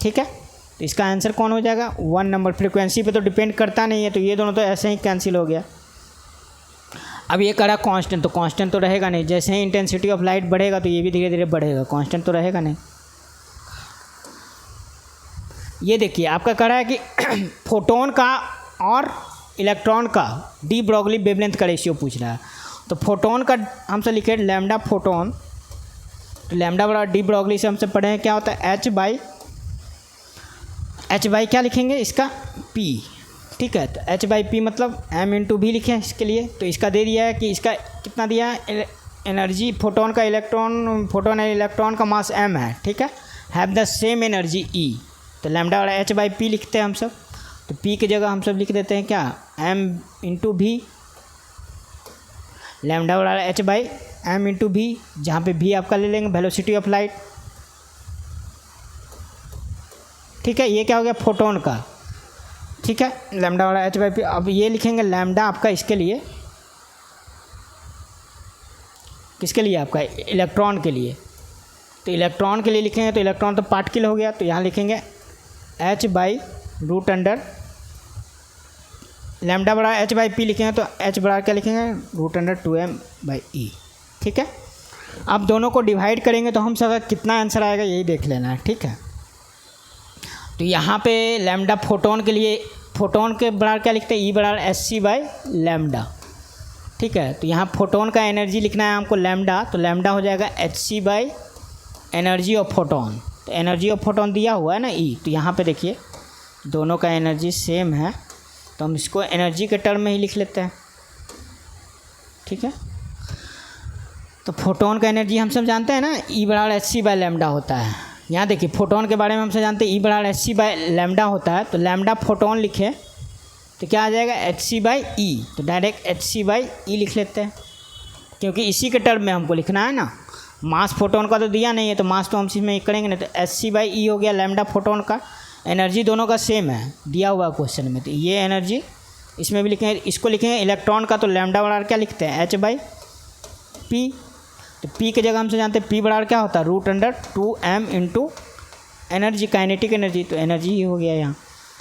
ठीक है, तो इसका आंसर कौन हो जाएगा, 1 नंबर। फ्रीक्वेंसी पे तो डिपेंड करता नहीं है, तो ये दोनों तो ऐसे ही कैंसिल हो गया। अब ये करा कांस्टेंट, तो कांस्टेंट तो रहेगा नहीं, जैसे ही इंटेंसिटी ऑफ लाइट बढ़ेगा तो ये भी धीरे धीरे बढ़ेगा, कांस्टेंट तो रहेगा नहीं। ये देखिए आपका कह रहा है कि फोटोन का और इलेक्ट्रॉन का डी ब्रॉगली वेवलेंथ का रेशियो पूछ रहा है। तो फोटोन का हमसे लिखे लैम्डा फोटोन, तो लैम्डा = डी ब्रॉगली से हमसे पढ़े हैं क्या होता है, h बाई क्या लिखेंगे इसका, p। ठीक है, तो h/p मतलब m/v लिखे हैं इसके लिए। तो इसका दे दिया है कि इसका कितना दिया है, एनर्जी फोटोन और इलेक्ट्रॉन का मास m है। ठीक है, have the same energy E, तो लैम्डा = h/p लिखते हैं हम सब। तो p की जगह हम सब लिख देते हैं क्या, m/v, लैम्डा = h/m/v, जहाँ पे v आपका ले लेंगे वेलोसिटी ऑफ लाइट। ठीक है, ये क्या हो गया फोटोन का। ठीक है, लैम्डा = h/p। अब ये लिखेंगे लैम्डा आपका इसके लिए, किसके लिए आपका, इलेक्ट्रॉन के लिए। तो इलेक्ट्रॉन के लिए लिखेंगे तो इलेक्ट्रॉन तो पार्टिकल हो गया, तो यहाँ लिखेंगे h/√, लैम्डा = h/p लिखेंगे तो h क्या लिखेंगे, √2m/e। ठीक है, अब दोनों को डिवाइड करेंगे तो हम सब कितना आंसर आएगा यही देख लेना है। ठीक है, तो यहाँ पे लैम्डा फोटोन के लिए, फोटोन के बराबर क्या लिखते हैं, E = hc/λ। ठीक है, तो यहाँ फोटोन का एनर्जी लिखना है हमको लैम्डा, तो लैम्डा हो जाएगा hc/ एनर्जी ऑफ फोटोन। तो एनर्जी ऑफ फोटोन दिया हुआ है ना E, तो यहाँ पे देखिए दोनों का एनर्जी सेम है, तो हम इसको एनर्जी के टर्म में ही लिख लेते हैं। ठीक है, तो फोटोन का एनर्जी हम सब जानते हैं ना, E = hc/λ होता है। यहाँ देखिए फोटोन के बारे में हमसे जानते हैं E = hc/λ होता है, तो लैम्डा फोटोन लिखे तो क्या आ जाएगा hc/e, तो डायरेक्ट hc/e लिख लेते हैं। क्योंकि इसी के टर्म में हमको लिखना है ना। मास फोटोन का तो दिया नहीं है, तो मास तो हम इसमें करेंगे नहीं, तो hc/e हो गया लैम्डा फोटोन का। एनर्जी दोनों का सेम है दिया हुआ क्वेश्चन में, तो ये एनर्जी इसमें भी लिखेंगे। इसको लिखेंगे इलेक्ट्रॉन का, तो लैम्डा बराबर क्या लिखते हैं, h/p। तो p की जगह हमसे जानते हैं p बराबर क्या होता है, √2m into energy, kinetic energy, तो एनर्जी ही हो गया यहाँ।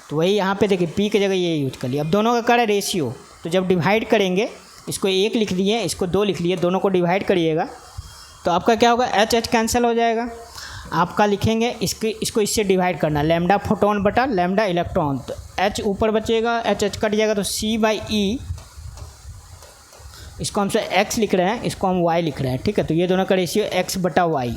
तो वही यहाँ पे देखिए p की जगह ये यूज कर लिया। अब दोनों का क्या है रेशियो, तो जब डिवाइड करेंगे, इसको 1 लिख लिए, इसको 2 लिख लिए, दोनों को डिवाइड करिएगा तो आपका क्या होगा, h कैंसिल हो जाएगा। आपका लिखेंगे इसको इससे डिवाइड करना, लैम्डा फोटोन बटा लैम्डा इलेक्ट्रॉन, तो h ऊपर बचेगा, h कट जाएगा, तो c/e, इसको हम x लिख रहे हैं, इसको हम y लिख रहे हैं, ठीक है। तो ये दोनों का रेशियो x/y,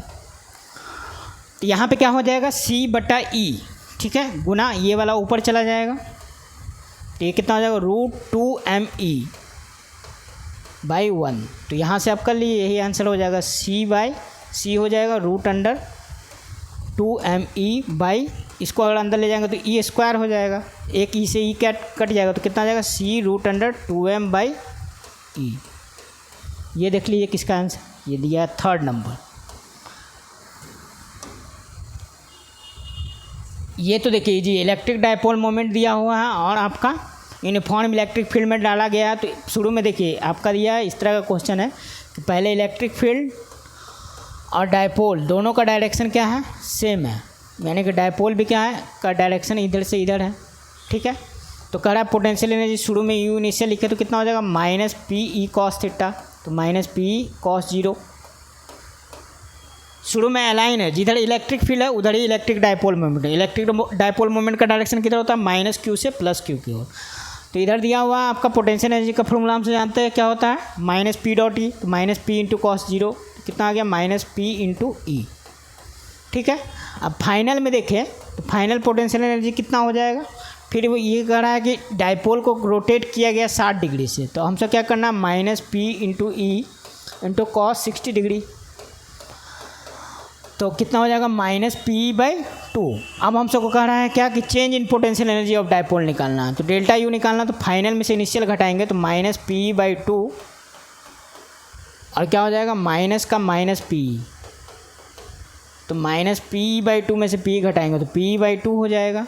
तो यहाँ पे क्या हो जाएगा, c/e, ठीक है, गुना ये वाला ऊपर चला जाएगा, तो ये कितना हो जाएगा, √2me/1। तो यहाँ से आप कर लीजिए, यही आंसर हो जाएगा, c/c हो जाएगा √2me/, इसको अगर अंदर ले जाएंगे तो e स्क्वायर हो जाएगा, एक e से e कट जाएगा, तो कितना आ जाएगा, c√2m/e। ये देख लीजिए किसका आंसर, ये दिया है 3rd नंबर। ये तो देखिए जी इलेक्ट्रिक डायपोल मोमेंट दिया हुआ है और आपका यूनिफॉर्म इलेक्ट्रिक फील्ड में डाला गया है। तो शुरू में देखिए आपका दिया है, इस तरह का क्वेश्चन है कि पहले इलेक्ट्रिक फील्ड और डायपोल दोनों का डायरेक्शन क्या है, सेम है, यानी कि डायपोल भी क्या है, का डायरेक्शन इधर से इधर है, ठीक है। तो कह रहा है पोटेंशियल एनर्जी शुरू में यू इनिशियल लिखे तो कितना हो जाएगा, -PE cos थीटा, तो -PE cos 0। शुरू में अलाइन है, जिधर इलेक्ट्रिक फील्ड है उधर ही इलेक्ट्रिक डायपोल मोमेंट है। इलेक्ट्रिक डायपोल मोमेंट का डायरेक्शन किधर होता है, -q से +q की ओर। तो इधर दिया हुआ आपका पोटेंशियल एनर्जी का फॉर्मूला हमसे जानते हैं क्या होता है, -P डॉट ई, तो -P × cos 0 कितना आ गया, -P × E, ठीक है। अब फाइनल में देखें तो फाइनल पोटेंशियल एनर्जी कितना हो जाएगा, फिर वो ये कह रहा है कि डायपोल को रोटेट किया गया 60 डिग्री से, तो हमसे क्या करना है, -P × E × cos 60 डिग्री, तो कितना हो जाएगा, -P/2। अब हम सबको कह रहा है क्या कि change in potential energy of dipole निकालना है, तो डेल्टा यू निकालना, तो फाइनल में से इनिशियल घटाएंगे तो -P/2 और क्या हो जाएगा, माइनस का -P, तो -P/2 में से P घटाएंगे तो P/2 हो जाएगा।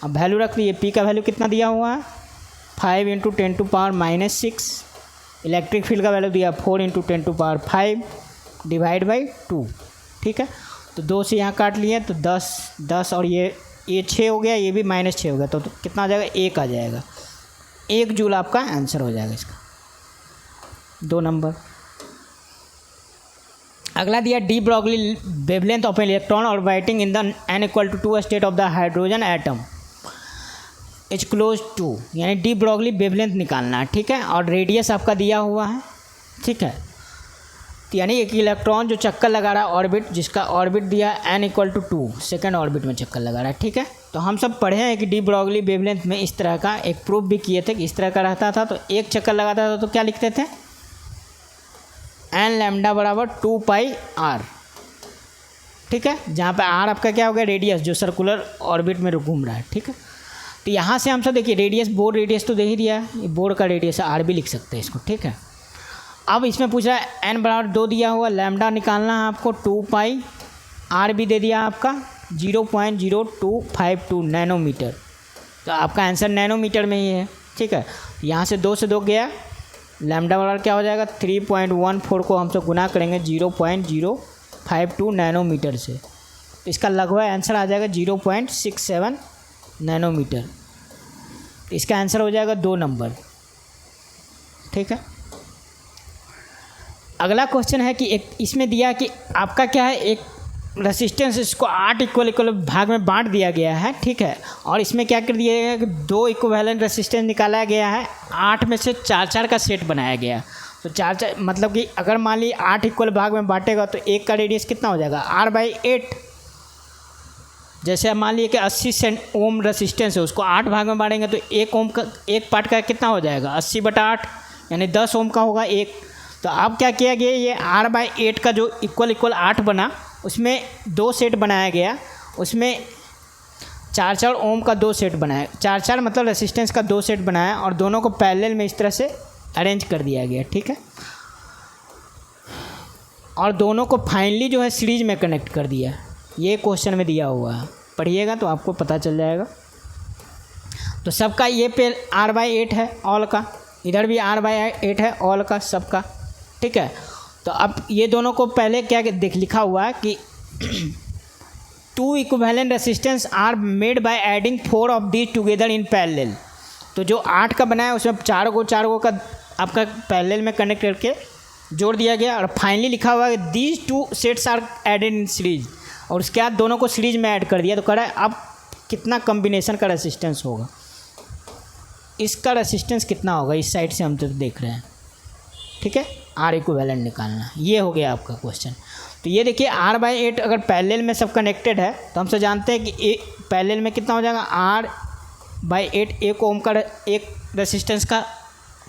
अब वैल्यू रख दिए, P का वैल्यू कितना दिया हुआ है, 5 × 10⁻⁻6, इलेक्ट्रिक फील्ड का वैल्यू दिया 4 × 10⁵ डिवाइड बाई 2, ठीक है। तो 2 से यहाँ काट लिए तो 10 और ये 6 हो गया, ये भी -6 हो गया, तो कितना आ जाएगा, 1 आ जाएगा, 1 जूल आपका आंसर हो जाएगा इसका, 2 नंबर। अगला दिया de Broglie wavelength of electron orbiting in the n=2 state of the hydrogen atom is close to, यानी डी ब्रॉगली वेवलेंथ निकालना है, ठीक है। और रेडियस आपका दिया हुआ है, ठीक है। तो यानी एक इलेक्ट्रॉन जो चक्कर लगा रहा है ऑर्बिट, जिसका ऑर्बिट दिया है n=2, सेकेंड ऑर्बिट में चक्कर लगा रहा है, ठीक है। तो हम सब पढ़े हैं कि डी ब्रॉगली वेवलेंथ में इस तरह का एक प्रूफ भी किए थे कि इस तरह का रहता था, तो एक चक्कर लगाता था तो क्या लिखते थे, n लैम्डा बराबर 2πr, ठीक है, जहाँ पे r आपका क्या हो गया, रेडियस जो सर्कुलर ऑर्बिट में घूम रहा है, ठीक है। तो यहाँ से हम सब देखिए रेडियस, बोर्ड रेडियस तो दे ही दिया है, ये बोर्ड का रेडियस है, r भी लिख सकते हैं इसको, ठीक है। अब इसमें पूछ रहा है n बराबर 2 दिया हुआ, लैम्डा निकालना है आपको, 2πr भी दे दिया आपका 0.0252 नैनोमीटर, तो आपका आंसर नैनोमीटर में ही है, ठीक है। यहाँ से 2 से 2 गया, लैम्डा बराबर क्या हो जाएगा, 3.14 को हम सब गुना करेंगे 0.052 नैनोमीटर से, तो इसका लगभग आंसर आ जाएगा 0.67 नैनोमीटर, तो इसका आंसर हो जाएगा 2 नंबर, ठीक है। अगला क्वेश्चन है कि एक इसमें दिया कि आपका क्या है, एक रेसिस्टेंस, इसको 8 इक्वल भाग में बांट दिया गया है, ठीक है। और इसमें क्या कर दिया गया कि 2 इक्विवेलेंट रेसिस्टेंस निकाला गया है, 8 में से 4 का सेट बनाया गया, तो 4 मतलब कि अगर मान ली 8 इक्वल भाग में बांटेगा तो एक का रेडियस कितना हो जाएगा, r/8। जैसे मान लीजिए कि 80 ओम रेसिस्टेंस है, उसको 8 भाग में बांटेंगे तो 1 ओम का, एक पार्ट का कितना हो जाएगा, 80/8, यानी 10 ओम का होगा एक। तो अब क्या किया गया, ये r/8 का जो इक्वल 8 बना, उसमें 2 सेट बनाया गया, उसमें 4 ओम का 2 सेट बनाया, 4 मतलब रेसिस्टेंस का 2 सेट बनाया और दोनों को पैरेलल में इस तरह से अरेंज कर दिया गया, ठीक है। और दोनों को फाइनली जो है सीरीज में कनेक्ट कर दिया। ये क्वेश्चन में दिया हुआ है, पढ़िएगा तो आपको पता चल जाएगा। तो सबका ये पे R/8 है ऑल का, इधर भी R/8 है ऑल का सबका, ठीक है। तो अब ये दोनों को पहले क्या देख लिखा हुआ है कि 2 equivalent resistance are made by adding 4 of these together in parallel. तो जो 8 का बनाया है उसमें 4 गो का आपका पैरेलल में कनेक्ट करके जोड़ दिया गया, और फाइनली लिखा हुआ है these 2 sets are added in series, और उसके बाद दोनों को सीरीज में ऐड कर दिया। तो कह रहा है अब कितना कम्बिनेशन का रेसिस्टेंस होगा, इसका रेसिस्टेंस कितना होगा, इस साइड से हम तो देख रहे हैं, ठीक है। आर इक्विवेलेंट निकालना, ये हो गया आपका क्वेश्चन। तो ये देखिए R/8 अगर पैरेलल में सब कनेक्टेड है तो हम सब जानते हैं कि पैरेलल में कितना हो जाएगा, R/8 1 ओम का एक रेसिस्टेंस का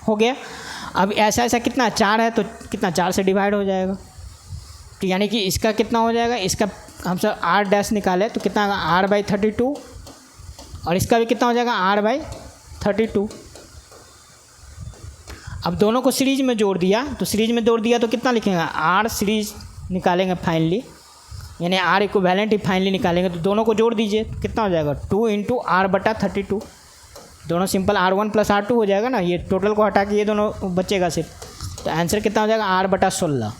हो गया। अब ऐसा कितना 4 है तो कितना 4 से डिवाइड हो जाएगा, तो यानी कि इसका कितना हो जाएगा, इसका हम सब R' निकाले तो कितना होगा R/32, और इसका भी कितना हो जाएगा R/32। अब दोनों को सीरीज में जोड़ दिया, तो सीरीज में जोड़ दिया तो कितना लिखेंगे R सीरीज निकालेंगे फाइनली, यानी R इक्विवेलेंट ही फाइनली निकालेंगे। तो दोनों को जोड़ दीजिए तो कितना हो जाएगा 2 × R/32, दोनों सिंपल R1 + R2 हो जाएगा ना, ये टोटल को हटा के ये दोनों बचेगा सिर्फ। तो आंसर कितना हो जाएगा R/16,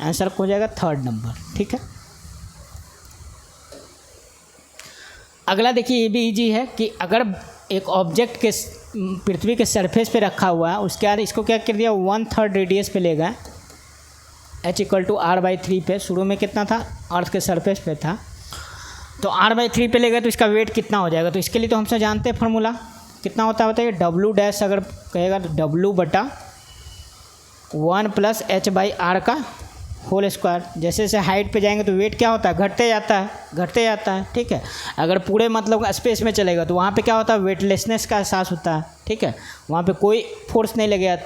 आंसर हो जाएगा 3rd नंबर, ठीक है। अगला देखिए ये भी इजी है कि अगर एक ऑब्जेक्ट के पृथ्वी के सरफेस पे रखा हुआ है, उसके बाद इसको क्या कर दिया 1/3 रेडियस पे ले गए, h = R/3 पे। शुरू में कितना था, अर्थ के सरफेस पे था, तो R/3 पे ले गए तो इसका वेट कितना हो जाएगा। तो इसके लिए तो हमसे जानते हैं फार्मूला कितना होता है, बताइए W' अगर कहेगा तो W/1 + h/r का होल स्क्वायर। जैसे जैसे हाइट पे जाएंगे तो वेट क्या होता है, घटते जाता है, ठीक है। अगर पूरे मतलब स्पेस में चलेगा तो वहाँ पे क्या होता है, वेटलेसनेस का एहसास होता है, ठीक है। वहाँ पे कोई फोर्स नहीं लगेगा,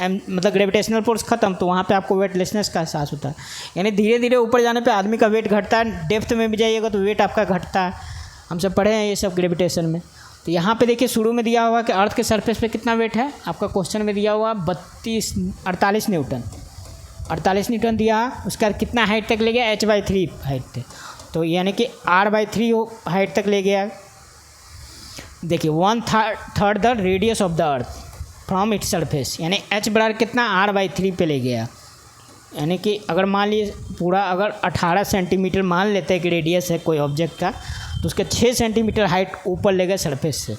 मतलब ग्रेविटेशनल फोर्स खत्म, तो वहाँ पे आपको वेटलेसनेस का एहसास होता है। यानी धीरे धीरे ऊपर जाने पे आदमी का वेट घटता है, डेप्थ में भी जाइएगा तो वेट आपका घटता है, हम सब पढ़े हैं ये सब ग्रेविटेशन में। तो यहाँ पे देखिए शुरू में दिया हुआ कि अर्थ के सरफेस पे कितना वेट है, आपका क्वेश्चन में दिया हुआ 48 न्यूटन, 48 न्यूटन दिया। उसका कितना हाइट तक ले गया, h/3 हाइट तक, तो यानी कि R/3 हाइट तक ले गया। देखिए 1/3 the radius of the earth from its surface, यानी h बराबर कितना R/3 पे ले गया। यानी कि अगर मान लीजिए पूरा अगर 18 सेंटीमीटर मान लेते हैं कि रेडियस है कोई ऑब्जेक्ट का, तो उसके 6 सेंटीमीटर हाइट ऊपर ले गए सरफेस से।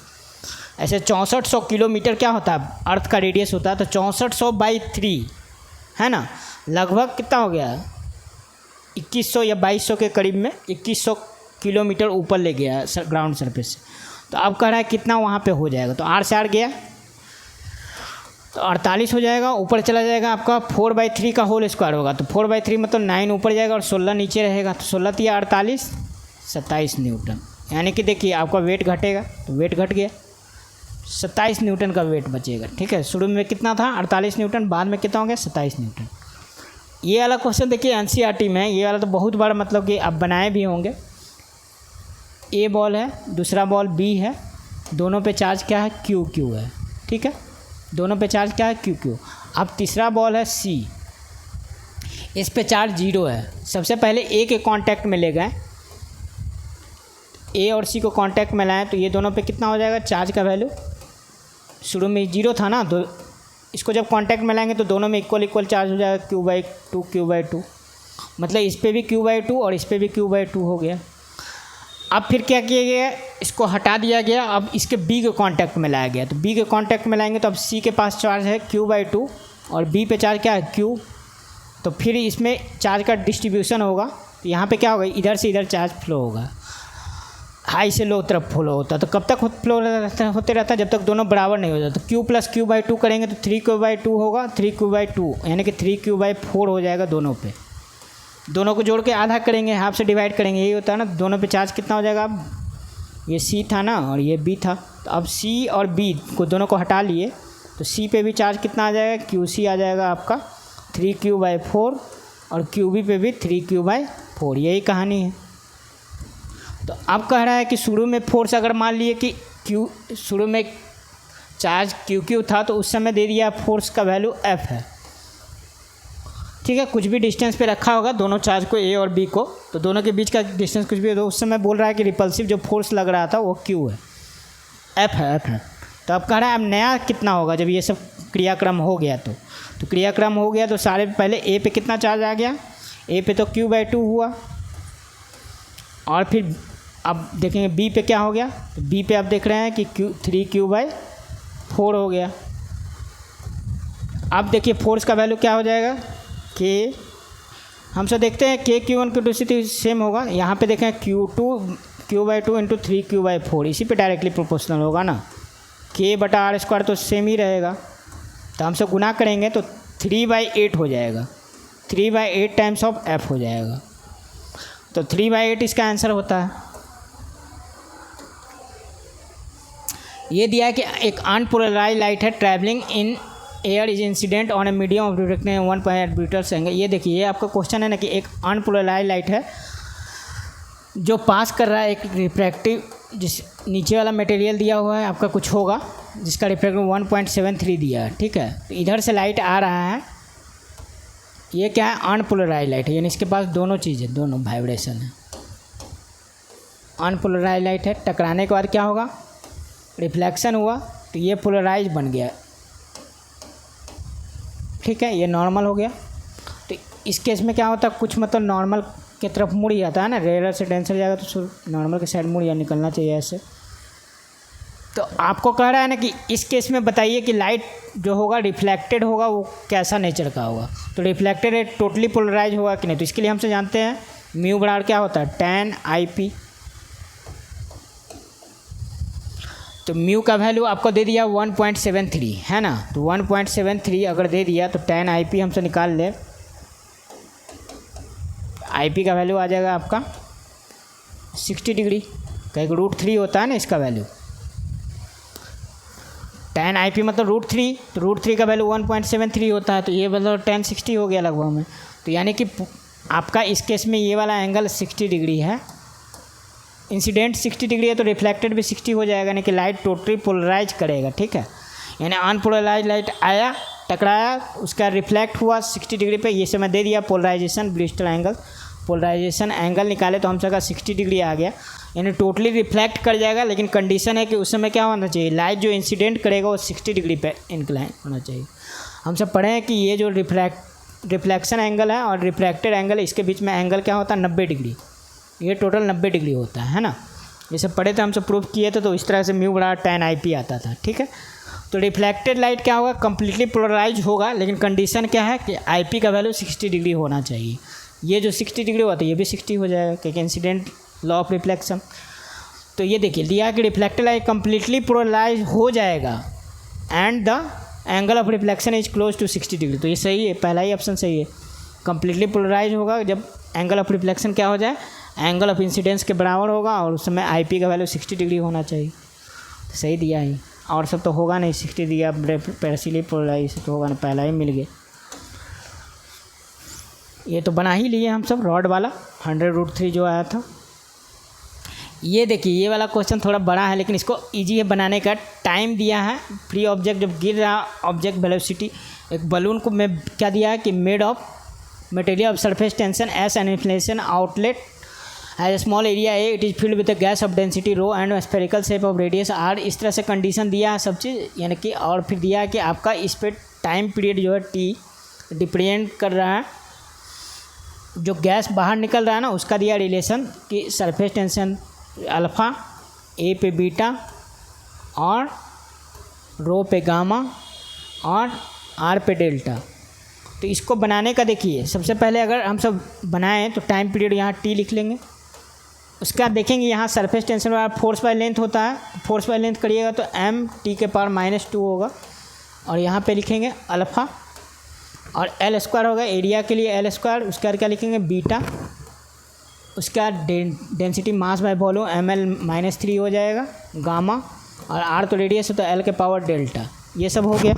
ऐसे 6400 किलोमीटर क्या होता है अर्थ का रेडियस होता है, तो 6400/3 है ना, लगभग कितना हो गया 2100 या 2200 के करीब में 2100 किलोमीटर ऊपर ले गया ग्राउंड सरफेस से। तो अब कह रहा है कितना वहाँ पे हो जाएगा, तो R से R गया तो 48 हो जाएगा, ऊपर चला जाएगा आपका 4/3 का होल स्क्वायर होगा, तो 4/3 मतलब 9 ऊपर जाएगा और 16 नीचे रहेगा, तो 16 × 48 27 न्यूटन। यानी कि देखिए आपका वेट घटेगा तो वेट घट गया, 27 न्यूटन का वेट बचेगा, ठीक है। शुरू में कितना था 48 न्यूटन, बाद में कितना हो गया 27 न्यूटन। ये वाला क्वेश्चन देखिए NCERT में, ये वाला तो बहुत बार मतलब कि आप बनाए भी होंगे। A बॉल है, दूसरा बॉल B है, दोनों पे चार्ज क्या है Q है, ठीक है, दोनों पे चार्ज क्या है Q। अब तीसरा बॉल है C, इस पे चार्ज 0 है। सबसे पहले A के कांटेक्ट में ले गए, A और C को कांटेक्ट में लाएँ तो ये दोनों पे कितना हो जाएगा चार्ज का वैल्यू, शुरू में 0 था ना, तो इसको जब कांटेक्ट में लाएंगे तो दोनों में इक्वल चार्ज हो जाएगा Q/2, मतलब इस पे भी Q/2 और इस पे भी Q/2 हो गया। अब फिर क्या किया गया, इसको हटा दिया गया, अब इसके B के कांटेक्ट में लाया गया, तो B के कांटेक्ट में लाएंगे तो अब C के पास चार्ज है Q/2 और B पे चार्ज क्या है Q, तो फिर इसमें चार्ज का डिस्ट्रीब्यूशन होगा। तो यहाँ पे क्या होगा, इधर से इधर चार्ज फ्लो होगा, हाई से लो तरफ फ्लो होता है। तो कब तक फ्लो होते रहता है, जब तक दोनों बराबर नहीं हो जाते। तो Q + Q/2 करेंगे तो 3Q/2 होगा, 3Q/2 यानी कि 3Q/4 हो जाएगा दोनों पे। दोनों को जोड़ के आधा करेंगे, हाफ से डिवाइड करेंगे, यही होता है ना। दोनों पे चार्ज कितना हो जाएगा, अब ये C था ना और ये B था, तो अब C और B को दोनों को हटा लिए तो C पे भी चार्ज कितना आ जाएगा, QC आ जाएगा आपका 3Q/4 और QB पे भी 3Q/4, यही कहानी है। तो अब कह रहा है कि शुरू में फोर्स अगर मान लिए कि शुरू में चार्ज QQ था तो उस समय दे दिया फोर्स का वैल्यू F है, ठीक है, कुछ भी डिस्टेंस पे रखा होगा दोनों चार्ज को, ए और बी को, तो दोनों के बीच का डिस्टेंस कुछ भी हो, तो उस समय बोल रहा है कि रिपल्सिव जो फोर्स लग रहा था वो क्यू है, एफ है। तो अब कह रहा है अब नया कितना होगा जब ये सब क्रियाक्रम हो गया, तो क्रियाक्रम हो गया तो सारे पहले ए पे कितना चार्ज आ गया, ए पे तो Q/2 हुआ, और फिर अब देखेंगे बी पे क्या हो गया, तो बी पे आप देख रहे हैं कि 3Q/4 हो गया। अब देखिए फोर्स का वैल्यू क्या हो जाएगा, के हम सब देखते हैं के Q1 Q2 सेम होगा, यहाँ पे देखें Q/2 इंटू 3Q/4, इसी पे डायरेक्टली प्रोपोर्शनल होगा ना, K/R² तो सेम ही रहेगा, तो हम सब गुना करेंगे तो 3/8 हो जाएगा, 3/8 टाइम्स ऑफ F हो जाएगा, तो 3/8 इसका आंसर होता है। ये दिया है कि एक अनपोलराइज्ड लाइट है travelling in air is incident on a medium of direction 1.8 metres angle. ये देखिए, ये आपका क्वेश्चन है ना कि एक अनपोलराइज्ड लाइट है जो पास कर रहा है एक रिफ्रैक्टिव, जिस नीचे वाला मटेरियल दिया हुआ है आपका कुछ होगा जिसका रिफ्रैक्टिव 1.73 दिया है, ठीक है। तो इधर से लाइट आ रहा है, ये क्या है, अनपोलराइज्ड लाइट है, यानी इसके पास दोनों चीज़ें, दोनों वाइब्रेशन है। अनपोलराइज्ड लाइट है, टकराने के बाद क्या होगा, रिफ्लेक्शन हुआ तो ये पोलराइज बन गया, ठीक है, ये नॉर्मल हो गया। तो इस केस में क्या होता है, कुछ मतलब नॉर्मल की तरफ मुड़ जाता है ना, रेयर से डेंसर जाएगा तो नॉर्मल के साइड मुड़ या निकलना चाहिए ऐसे। तो आपको कह रहा है ना कि इस केस में बताइए कि लाइट जो होगा रिफ्लेक्टेड होगा वो कैसा नेचर का होगा, तो रिफ्लेक्टेड है टोटली पोलराइज होगा कि नहीं, तो इसके लिए हमसे जानते हैं म्यू बराबर क्या होता है, tan IP। तो म्यू का वैल्यू आपको दे दिया 1.73 है ना, तो 1.73 अगर दे दिया तो tan IP हमसे निकाल ले, IP का वैल्यू आ जाएगा आपका 60 डिग्री, कहीं √3 होता है ना इसका वैल्यू, tan IP मतलब √3, तो √3 का वैल्यू 1.73 होता है, तो ये मतलब tan 60 हो गया लगभग में। तो यानी कि आपका इस केस में ये वाला एंगल 60 डिग्री है, इंसिडेंट 60 डिग्री है तो रिफ्लेक्टेड भी 60 हो जाएगा, यानी कि लाइट टोटली पोलराइज करेगा, ठीक है। यानी अनपोलराइज लाइट आया, टकराया, उसका रिफ्लेक्ट हुआ 60 डिग्री पे, ये समय दे दिया polarisation Brewster angle, polarisation angle निकाले तो हम सबका 60 डिग्री आ गया, यानी टोटली रिफ्लेक्ट कर जाएगा। लेकिन कंडीशन है कि उस समय क्या होना चाहिए, लाइट जो इंसिडेंट करेगा वो 60 डिग्री पे इंक्लाइन होना चाहिए। हम सब पढ़े हैं कि ये जो रिफ्लेक्शन एंगल है और रिफ्लेक्टेड एंगल, इसके बीच में एंगल क्या होता है, 90 डिग्री, ये टोटल 90 डिग्री होता है ना। ये सब पढ़े थे, हम सब प्रूफ किए थे, तो इस तरह से म्यू बराबर tan IP आता था, ठीक है। तो रिफ्लेक्टेड लाइट क्या होगा, कम्प्लीटली पोलराइज होगा, लेकिन कंडीशन क्या है कि IP का वैल्यू 60 डिग्री होना चाहिए। ये जो 60 डिग्री होता है ये भी 60 हो जाएगा, क्योंकि इंसिडेंट लॉ ऑफ रिफ्लेक्शन। तो ये देखिए दिया कि रिफ्लेक्टेड लाइट कम्प्लीटली पोलराइज हो जाएगा and the angle of reflection is close to 60 degree, तो ये सही है, पहला ही ऑप्शन सही है। कम्प्लीटली पोलराइज होगा जब एंगल ऑफ रिफ्लेक्शन क्या हो जाए, एंगल ऑफ इंसिडेंस के बराबर होगा, और उस समय IP का वैल्यू 60 डिग्री होना चाहिए, तो सही दिया है। और सब तो होगा नहीं, 60 दिया पैसिली पोलराइज तो होगा ना, पहला ही मिल गया। ये तो बना ही लिए हम सब, रॉड वाला 100√3 जो आया था। ये देखिए ये वाला क्वेश्चन थोड़ा बड़ा है, लेकिन इसको इजी है बनाने का। टाइम दिया है, फ्री ऑब्जेक्ट जब गिर रहा, ऑब्जेक्ट वेलोसिटी, एक बलून को में क्या दिया है कि made of material of surface tension S an inflation outlet has small area A, it is filled with the gas of density rho and spherical shape of radius R. इस तरह से कंडीशन दिया है सब चीज़, यानी कि और फिर दिया है कि आपका इस पर टाइम पीरियड जो है T डिपेंड कर रहा है, जो गैस बाहर निकल रहा है ना उसका दिया रिलेशन कि सरफेस टेंशन अल्फ़ा, ए पे बीटा और रो पे गामा और आर पे डेल्टा। तो इसको बनाने का देखिए, सबसे पहले अगर हम सब बनाएं तो टाइम पीरियड यहाँ T लिख लेंगे, उसका देखेंगे यहाँ सरफेस टेंशन वाला फोर्स बाय लेंथ होता है, फोर्स बाय लेंथ करिएगा तो m T⁻⁻2 होगा, और यहाँ पे लिखेंगे अल्फ़ा, और L² होगा एरिया के लिए L², उसका क्या लिखेंगे बीटा, उसका density mass by volume ml-3 हो जाएगा, गामा, और r तो रेडियस है तो L के पावर डेल्टा। ये सब हो गया,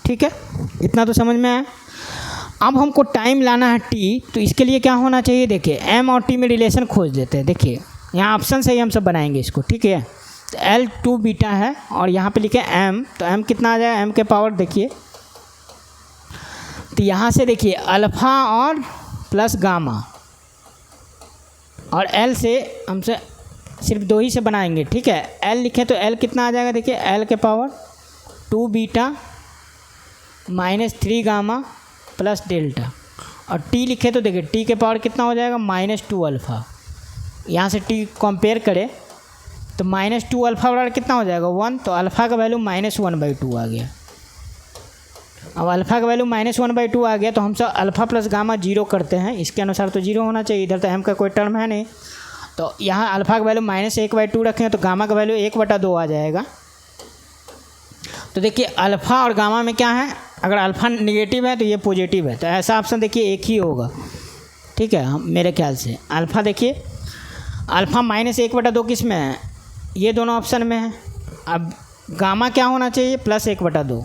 ठीक है, इतना तो समझ में आया। अब हमको टाइम लाना है T, तो इसके लिए क्या होना चाहिए, देखिए m और T में रिलेशन खोज देते हैं। देखिए यहाँ ऑप्शन से ही हम सब बनाएंगे इसको, ठीक है। तो L2 बीटा है और यहाँ पे लिखे m, तो m कितना आ जाएगा, m के पावर देखिए तो यहाँ से देखिए अल्फ़ा और प्लस गामा, और एल से हमसे सिर्फ 2 ही से बनाएंगे, ठीक है। एल लिखें तो एल कितना आ जाएगा, देखिए एल के power 2 beta minus 3 gamma plus delta, और टी लिखे तो देखिए टी के पावर कितना हो जाएगा -2 अल्फ़ा। यहाँ से टी कंपेयर करें तो -2 अल्फ़ा बराबर कितना हो जाएगा 1, तो अल्फ़ा का वैल्यू -1/2 आ गया। अब अल्फ़ा का वैल्यू -1/2 आ गया तो हम सब अल्फ़ा प्लस गामा 0 करते हैं, इसके अनुसार तो 0 होना चाहिए, इधर तो एम का कोई टर्म है नहीं। तो यहाँ अल्फ़ा का वैल्यू -1/2 रखें तो गामा का वैल्यू 1/2 आ जाएगा। तो देखिए अल्फ़ा और गामा में क्या है, अगर अल्फ़ा निगेटिव है तो ये पॉजिटिव है, तो ऐसा ऑप्शन देखिए एक ही होगा, ठीक है। हम मेरे ख्याल से अल्फ़ा देखिए अल्फ़ा -1/2 किस में है, ये दोनों ऑप्शन में है। अब गामा क्या होना चाहिए +1/2,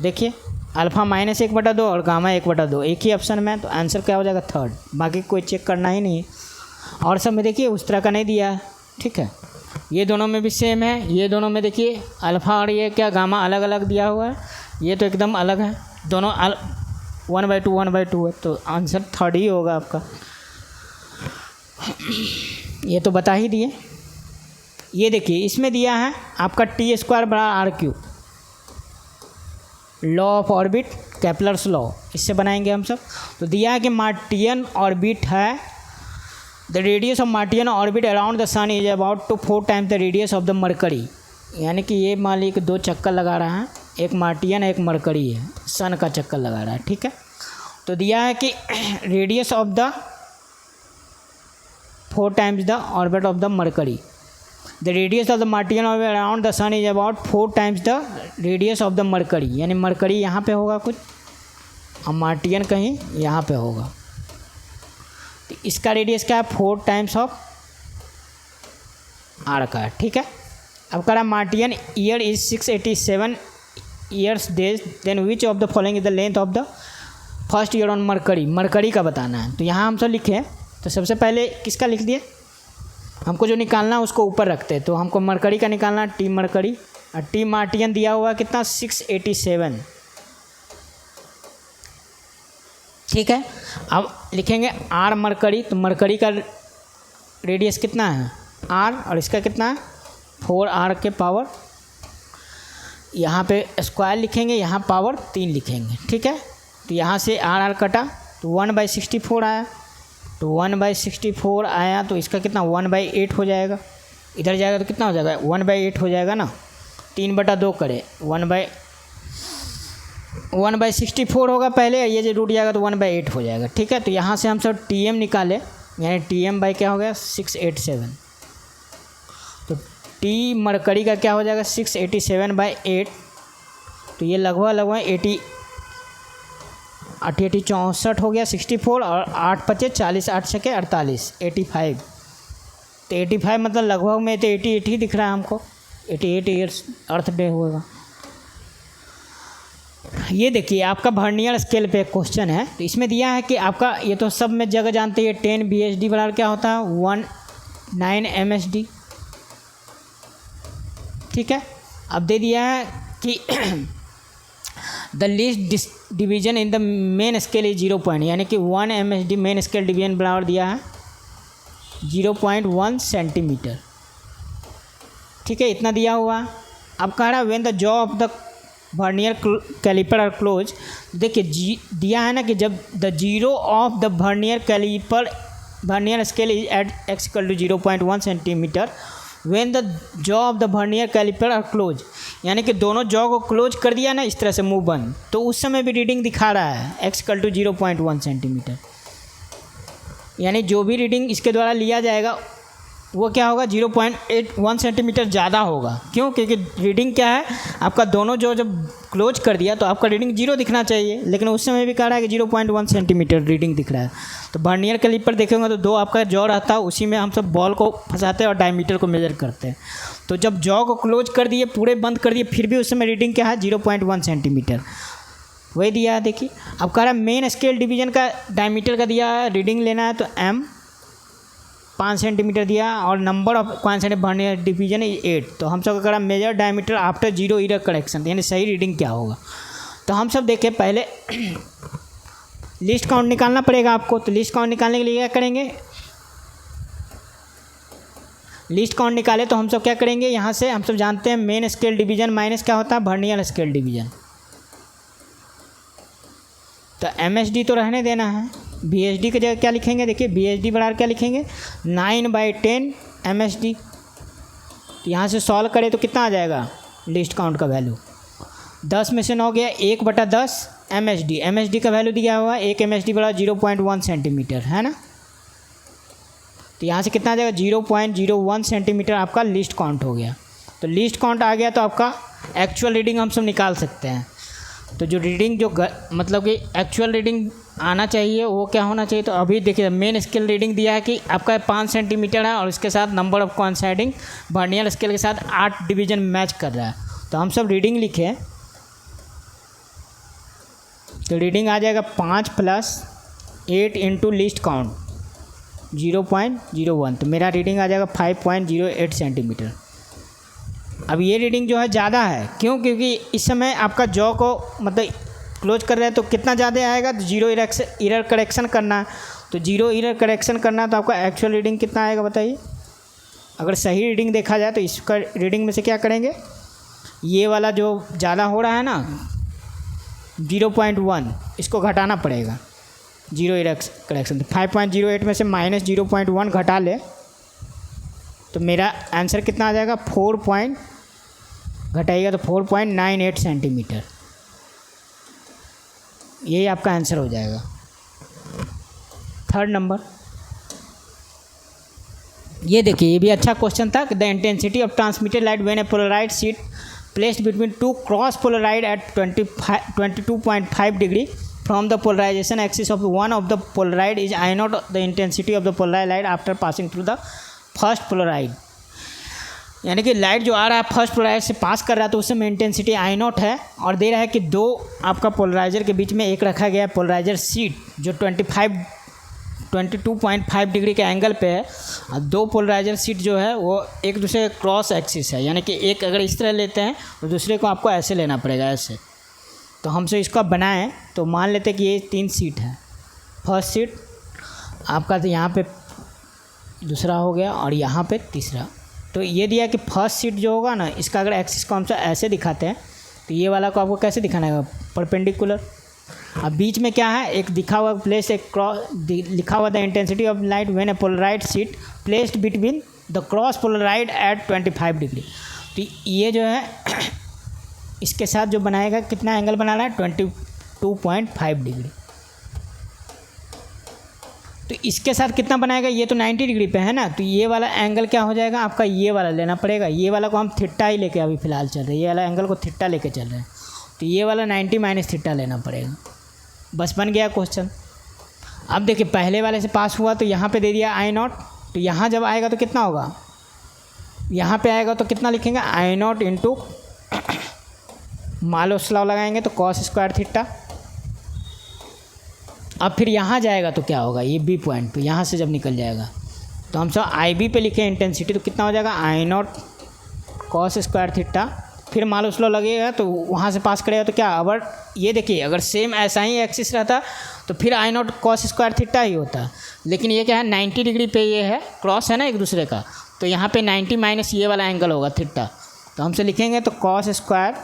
देखिए अल्फ़ा -1/2 और गामा 1/2 एक ही ऑप्शन में है, तो आंसर क्या हो जाएगा 3rd। बाकी कोई चेक करना ही नहीं है, और सब में देखिए उस तरह का नहीं दिया है, ठीक है। ये दोनों में भी सेम है, ये दोनों में देखिए अल्फ़ा और ये क्या गामा अलग अलग दिया हुआ है, ये तो एकदम अलग है, दोनों 1/2 है, तो आंसर 3rd ही होगा आपका। ये तो बता ही दिए। ये देखिए इसमें दिया है आपका T² = R³, law of orbit Kepler's law, इससे बनाएंगे हम सब। तो दिया है कि मार्टियन ऑर्बिट है, the radius of Martian orbit around the sun is about to 4 times the radius of the Mercury. यानी कि ये मान लीजिए 2 चक्कर लगा रहा है, एक मार्टियन एक मरकरी है, सन का चक्कर लगा रहा है, ठीक है। तो दिया है कि radius of the 4 times the orbit of the Mercury, the radius of the Martian orbit around the sun is about 4 times the radius of the Mercury. यानी मरकरी यहाँ पे होगा कुछ और मार्टियन कहीं यहाँ पे होगा, तो इसका रेडियस क्या है 4 टाइम्स ऑफ आर का, ठीक है। अब कह रहा Martian year is 687 years days, then which of the following is the length of the first year on Mercury. Mercury का बताना है, तो यहाँ हम सब लिखे, तो सबसे पहले किसका लिख दिए, हमको जो निकालना है उसको ऊपर रखते हैं, तो हमको मरकरी का निकालना है, टी मरकरी, और टी मार्टियन दिया हुआ है कितना 687, ठीक है। अब लिखेंगे आर मरकरी, तो मरकरी का रेडियस कितना है आर, और इसका कितना है 4r के पावर, यहाँ पे स्क्वायर लिखेंगे, यहाँ पावर 3 लिखेंगे, ठीक है। तो यहाँ से आर कटा तो 1/64 आया, तो 1/64 आया, तो इसका कितना 1/8 हो जाएगा, इधर जाएगा तो कितना हो जाएगा 1/8 हो जाएगा ना, 3/2 करें 1/64 होगा पहले, ये जो रूट जाएगा तो 1/8 हो जाएगा, ठीक है। तो यहाँ से हम सब TM निकाले, यानी TM बाई क्या हो गया 687, तो टी मरकरी का क्या हो जाएगा 687/8, तो ये लगभग 80 64 हो गया 64, और 8 × 5 = 40, 8 × 6 = 48, 85। तो 85 मतलब लगभग में तो 88 ही दिख रहा है हमको, 88 ईयर्स अर्थ डे होगा। ये देखिए आपका वर्नियर स्केल पे एक क्वेश्चन है, तो इसमें दिया है कि आपका, ये तो सब में जगह जानते हैं 10 BSD बराबर क्या होता है 19 MSD, ठीक है। अब दे दिया है कि the least division in the main scale is 0 यानी कि 1 MSD मेन स्केल डिवीजन बराबर दिया है 0.1 सेंटीमीटर, ठीक है, इतना दिया हुआ। अब कह रहा है when the jaw of the vernier calliper are close, देखिए दिया है ना कि जब the zero of the vernier scale is at x = 0.1 centimetre, when the jaw of the vernier calliper are close, यानी कि दोनों जॉ को क्लोज कर दिया ना इस तरह से मूव बंद, तो उस समय भी रीडिंग दिखा रहा है x = 0.1 सेंटीमीटर, यानी जो भी रीडिंग इसके द्वारा लिया जाएगा वो क्या होगा 0.81 सेंटीमीटर ज़्यादा होगा। क्यों? क्योंकि रीडिंग क्या है आपका, दोनों जो जब क्लोज कर दिया तो आपका रीडिंग 0 दिखना चाहिए, लेकिन उस समय भी कह रहा है कि 0.1 सेंटीमीटर रीडिंग दिख रहा है। तो वर्नियर कैलिपर देखेंगे तो 2 आपका जॉ रहता है, उसी में हम सब बॉल को फंसाते हैं और डायमीटर को मेजर करते हैं। तो जब जॉ को क्लोज कर दिए, पूरे बंद कर दिए, फिर भी उस समय रीडिंग क्या है 0.1 सेंटीमीटर, वही दिया है। देखिए अब कह रहा है मेन स्केल डिवीजन का डायमीटर का दिया है, रीडिंग लेना है तो m 5 सेंटीमीटर दिया, और number of quantity vernier division 8। तो हम सब करा measure diameter after 0 error correction, यानी सही रीडिंग क्या होगा। तो हम सब देखें पहले लीस्ट काउंट निकालना पड़ेगा आपको। तो लीस्ट काउंट निकालने के लिए क्या करेंगे, लीस्ट काउंट निकाले तो हम सब क्या करेंगे, यहाँ से हम सब जानते हैं मेन स्केल डिवीजन माइनस क्या होता है, वर्नियर स्केल डिवीजन। तो MSD तो रहने देना है, VSD की जगह क्या लिखेंगे, देखिए VSD बराबर क्या लिखेंगे, 9/10 MSD। यहाँ से सॉल्व करें तो कितना आ जाएगा लिस्ट काउंट का वैल्यू, 10 में से 9 गया 1/10 MSD। MSD का वैल्यू दिया हुआ है 1 MSD बराबर 0.1 सेंटीमीटर है ना। तो यहाँ से कितना आ जाएगा 0.01 सेंटीमीटर आपका लिस्ट काउंट हो गया। तो लिस्ट काउंट आ गया तो आपका एक्चुअल रीडिंग हम सब निकाल सकते हैं। तो जो रीडिंग जो मतलब कि एक्चुअल रीडिंग आना चाहिए वो क्या होना चाहिए, तो अभी देखिए मेन स्केल रीडिंग दिया है कि आपका 5 सेंटीमीटर है और इसके साथ number of coinciding vernier scale के साथ 8 डिवीजन मैच कर रहा है। तो हम सब रीडिंग लिखें तो रीडिंग आ जाएगा 5 + 8 इंटू लिस्ट काउंट 0.01। तो मेरा रीडिंग आ जाएगा 5.08 सेंटीमीटर। अब ये रीडिंग जो है ज़्यादा है, क्यों, क्योंकि इस समय आपका जॉ को मतलब क्लोज कर रहे हैं तो कितना ज़्यादा आएगा, तो जीरो इरर करेक्शन करना है। तो जीरो इरर करेक्शन करना है तो आपका एक्चुअल रीडिंग कितना आएगा बताइए। अगर सही रीडिंग देखा जाए तो इसका रीडिंग में से क्या करेंगे, ये वाला जो ज़्यादा हो रहा है ना 0.1 इसको घटाना पड़ेगा, जीरो इरर करेक्शन। तो 5.08 में से -0.1 घटा ले तो मेरा आंसर कितना आ जाएगा, 4 घटाइएगा तो 4.98 सेंटीमीटर। यही आपका आंसर हो जाएगा। थर्ड नंबर, ये देखिए ये भी अच्छा क्वेश्चन था। The intensity of transmitted light when a polaroid sheet placed between two cross polaroid at 22.5 degree from the polarisation axis of one of the polaroid is I0 the intensity of the polaroid light after passing through the first polaroid. यानी कि light जो आ रहा है first Polaroid से पास कर रहा है तो उस समय इंटेंसिटी I0 है, और दे रहा है कि दो आपका पोलराइजर के बीच में एक रखा गया है पोलराइजर शीट जो 22.5 डिग्री के एंगल पे है, और दो पोलराइजर शीट जो है वो एक दूसरे क्रॉस एक्सिस है। यानी कि एक अगर इस तरह लेते हैं तो दूसरे को आपको ऐसे लेना पड़ेगा, ऐसे। तो हमसे इसको बनाएं तो मान लेते हैं कि ये 3 शीट है। फर्स्ट शीट आपका तो यहाँ पे दूसरा हो गया और यहाँ पे तीसरा। तो ये दिया कि फर्स्ट शीट जो होगा ना इसका अगर एक्सिस को हम ऐसे दिखाते हैं तो ये वाला को आपको कैसे दिखाना है, परपेंडिकुलर। अब बीच में क्या है, एक दिखा हुआ प्लेस एक क्रॉस लिखा हुआ the intensity of light when a polaroid sheet placed between the cross polaroid at 25 degree. तो ये जो है इसके साथ जो बनाएगा कितना एंगल बना रहा है, 22.5 डिग्री। तो इसके साथ कितना बनाएगा, ये तो 90 डिग्री पे है ना, तो ये वाला एंगल क्या हो जाएगा आपका, ये वाला लेना पड़ेगा। ये वाला को हम थीटा ही लेके अभी फ़िलहाल चल रहे हैं, ये वाला एंगल को थीटा लेके चल रहे हैं, तो ये वाला 90 माइनस थीटा लेना पड़ेगा। बस बन गया क्वेश्चन। अब देखिए पहले वाले से पास हुआ तो यहाँ पे दे दिया I0, तो यहाँ जब आएगा तो कितना होगा, यहाँ पे आएगा तो कितना लिखेंगे I0 इंटू मालोस लॉ लगाएंगे तो cos स्क्वायर थीटा। अब फिर यहाँ जाएगा तो क्या होगा, ये B पॉइंट पे यहाँ से जब निकल जाएगा तो हम सब IB पे लिखे इंटेंसिटी, तो कितना हो जाएगा I0 cos स्क्वायर थीटा। फिर मालोस लॉ लगेगा तो वहाँ से पास करेगा तो क्या, अगर ये देखिए अगर सेम ऐसा ही एक्सिस रहता तो फिर I0 cos स्क्वायर थीटा ही होता, लेकिन ये क्या है 90 डिग्री पे ये है, क्रॉस है ना एक दूसरे का, तो यहाँ पे 90 माइनस ये वाला एंगल होगा थीटा। तो हमसे लिखेंगे तो cos स्क्वायर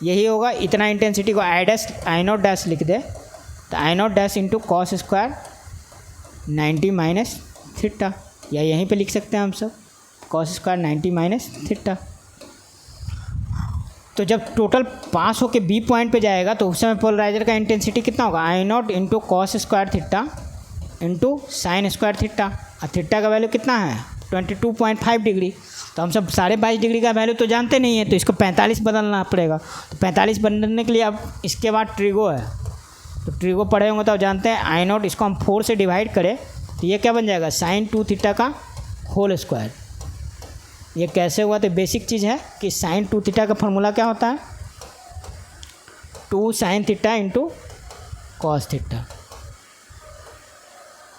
यही होगा, इतना इंटेंसिटी को I0 डैश लिख दे तो I0 dash into cos square 90 minus theta, या यहीं पे लिख सकते हैं हम सब कॉस स्क्वायर 90 माइनस थीटा। तो जब टोटल पास होके B पॉइंट पे जाएगा तो उस समय पोलराइजर का इंटेंसिटी कितना होगा, I0 into cos square theta into sine square theta, और थीटा का वैल्यू कितना है 22.5 डिग्री। तो हम सब 22.5 डिग्री का वैल्यू तो जानते नहीं है, तो इसको 45 बदलना पड़ेगा। तो 45 बदलने के लिए अब इसके बाद ट्रिगो है, तो ट्रिगो पढ़े होंगे तो आप जानते हैं I0 इसको हम 4 से डिवाइड करें तो ये क्या बन जाएगा sin 2 थीटा का होल स्क्वायर। ये कैसे हुआ, तो बेसिक चीज़ है कि sin 2 थीटा का फॉर्मूला क्या होता है 2 sin theta into cos theta.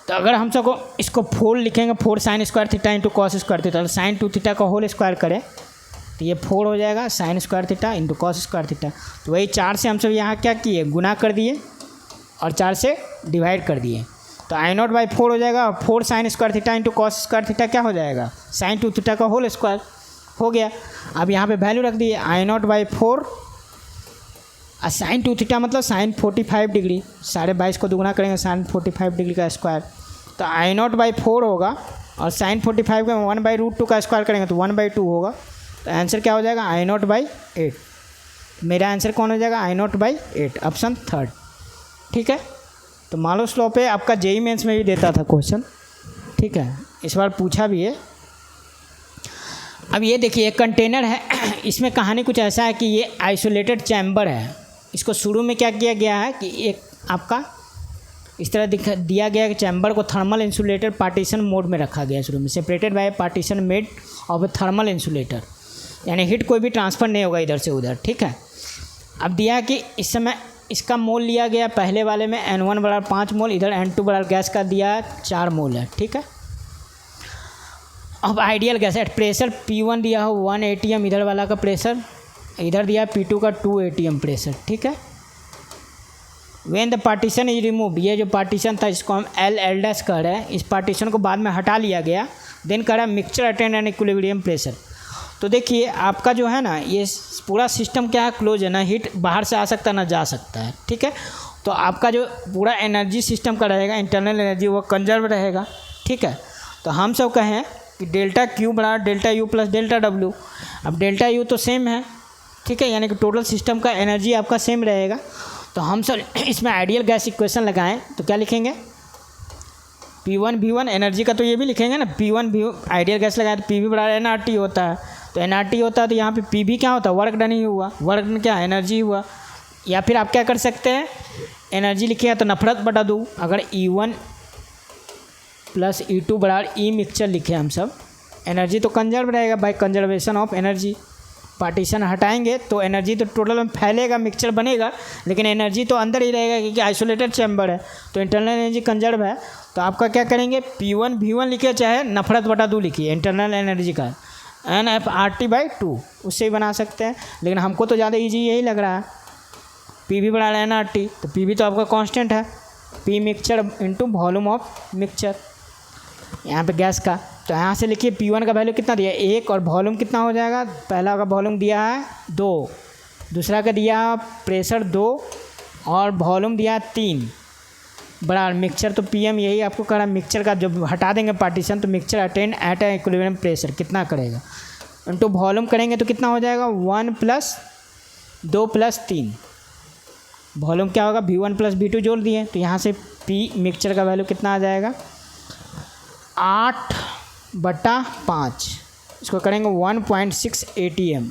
तो अगर हम सबको इसको 4 लिखेंगे 4 sin square theta into cos square theta, तो sin 2 थीटा का होल स्क्वायर करें तो ये 4 हो जाएगा sin square theta into cos square theta. तो वही 4 से हम सब यहाँ क्या किए, गुना कर दिए और 4 से डिवाइड कर दिए, तो आई नॉट बाई 4 हो जाएगा। और 4 sine square theta into cos square theta क्या हो जाएगा, साइन 2 थीटा का होल स्क्वायर हो गया। अब यहाँ पे वैल्यू रख दिए आई नॉट बाई 4 और साइन 2 थीटा मतलब साइन 45 डिग्री, 22.5 को दुगुना करेंगे साइन 45 डिग्री का स्क्वायर, तो आई नॉट बाई 4 होगा। और साइन 45 का 1/√2 का स्क्वायर करेंगे तो 1/2 होगा। तो आंसर क्या हो जाएगा, आई नॉट बाई 8। मेरा आंसर कौन हो जाएगा, आई नॉट बाई 8, ऑप्शन 3। ठीक है, तो मालोस लॉ पे आपका जेईई मेंस में भी देता था क्वेश्चन। ठीक है, इस बार पूछा भी है। अब ये देखिए एक कंटेनर है, इसमें कहानी कुछ ऐसा है कि ये आइसोलेटेड चैम्बर है। इसको शुरू में क्या किया गया है कि एक आपका इस तरह दिया गया कि चैम्बर को थर्मल इंसुलेटर पार्टीशन मोड में रखा गया शुरू में, separated by partition made of A thermal insulator, यानी हीट कोई भी ट्रांसफ़र नहीं होगा इधर से उधर। ठीक है, अब दिया कि इस समय इसका मोल लिया गया पहले वाले में N1 बराबर 5 मोल, इधर N2 बराबर गैस का दिया 4 मोल है। ठीक है, अब ideal gas at pressure P1 दिया हो 1 atm, इधर वाला का प्रेशर, इधर दिया P2 का 2 atm प्रेशर। ठीक है, when the partition is remove, ये जो पार्टीशन था इसको हम एल डैश कह रहे हैं, इस पार्टीशन को बाद में हटा लिया गया। देन कह रहा है mixture attend and equilibrium pressure. तो देखिए आपका जो है ना ये पूरा सिस्टम क्या है, क्लोज है ना, हीट बाहर से आ सकता है ना जा सकता है। ठीक है, तो आपका जो पूरा एनर्जी सिस्टम का रहेगा, इंटरनल एनर्जी वो कंजर्व रहेगा। ठीक है, तो हम सब कहें कि डेल्टा क्यू बराबर delta U plus delta W. अब डेल्टा यू तो सेम है, ठीक है, यानी कि टोटल सिस्टम का एनर्जी आपका सेम रहेगा। तो हम सब इसमें आइडियल गैस इक्वेशन लगाएं तो क्या लिखेंगे, P1 V1 एनर्जी का तो ये भी लिखेंगे ना, P1 V आइडियल गैस लगाए तो PV बराबर nRT होता है, तो nRT होता है तो यहाँ पे PV क्या होता है, वर्क डन ही हुआ, वर्क डन क्या एनर्जी हुआ। या फिर आप क्या कर सकते हैं, एनर्जी लिखिएगा तो नफरत बटा दूँ, अगर E1 प्लस E2 बराबर ई मिक्सचर लिखे हम सब, एनर्जी तो कंजर्व रहेगा by conservation of energy. Partition हटाएंगे तो एनर्जी तो टोटल में फैलेगा, मिक्सचर बनेगा, लेकिन एनर्जी तो अंदर ही रहेगा क्योंकि आइसोलेटेड चैम्बर है, तो इंटरनल एनर्जी कंजर्व है। तो आपका क्या करेंगे, P1 V1 लिखिए चाहे नफरत बटा 2 लिखिए इंटरनल एनर्जी का, NFRT/2 उससे ही बना सकते हैं, लेकिन हमको तो ज़्यादा ईजी यही लग रहा है, PV बराबर nRT। तो PV तो आपका कांस्टेंट है, P mixture into volume of mixture यहाँ पे गैस का। तो यहाँ से लिखिए P1 का वैल्यू कितना दिया है 1, और वॉल्यूम कितना हो जाएगा, पहला का वॉल्यूम दिया है 2, दूसरा का दिया प्रेशर 2 और वॉल्यूम दिया 3 बराबर मिक्सचर। तो PM यही आपको कह रहा है, मिक्सचर का जब हटा देंगे पार्टीशन तो मिक्सचर अटेंड एट ए इक्विलिब्रियम प्रेशर कितना करेगा, इंटू वॉल्यूम करेंगे तो कितना हो जाएगा 1 + 2 + 3, वॉल्यूम क्या होगा V1 + V2 जोड़ दिए, तो यहाँ से P मिक्सचर का वैल्यू कितना आ जाएगा 8/5, इसको करेंगे 1.6 atm,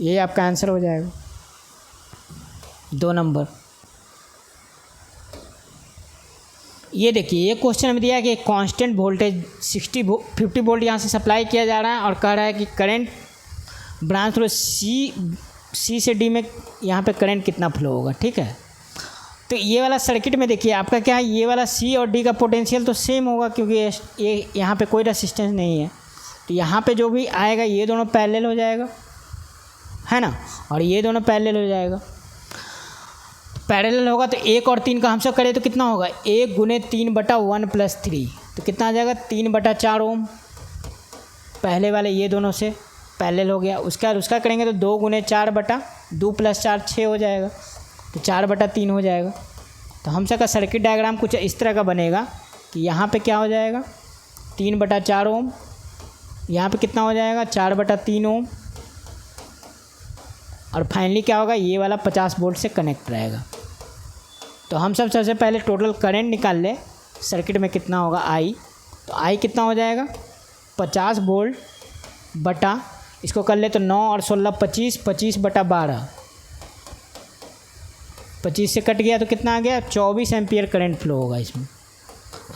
ये आपका आंसर हो जाएगा 2 नंबर। ये देखिए ये क्वेश्चन में दिया है कि कांस्टेंट वोल्टेज 50 वोल्ट यहाँ से सप्लाई किया जा रहा है और कह रहा है कि करंट ब्रांच थ्रू सी से डी में यहाँ पे करंट कितना फ्लो होगा। ठीक है, तो ये वाला सर्किट में देखिए आपका क्या है, ये वाला C और D का पोटेंशियल तो सेम होगा क्योंकि ये यहाँ पे कोई रेसिस्टेंस नहीं है, तो यहाँ पे जो भी आएगा ये दोनों पैरेलल हो जाएगा, है ना, और ये दोनों पैरेलल हो जाएगा। पैरेलल होगा तो 1 और 3 का हम सब करें तो कितना होगा 1 × 3/1 + 3, तो कितना आ जाएगा 3/4 ओम, पहले वाले ये दोनों से पैरेलल हो गया। उसका करेंगे तो 2 × 4/2 + 4 6 हो जाएगा, तो 4/3 हो जाएगा। तो हम सब का सर्किट डायग्राम कुछ इस तरह का बनेगा कि यहाँ पे क्या हो जाएगा 3/4 ओम, यहाँ पे कितना हो जाएगा 4/3 ओम, और फाइनली क्या होगा ये वाला 50 वोल्ट से कनेक्ट रहेगा। तो हम सब सबसे पहले टोटल करंट निकाल ले, सर्किट में कितना होगा I, तो I कितना हो जाएगा 50 वोल्ट बटा, इसको कर ले तो 9 और 16 25, 25/12, 25 से कट गया तो कितना आ गया 24 एम्पियर करंट फ्लो होगा इसमें।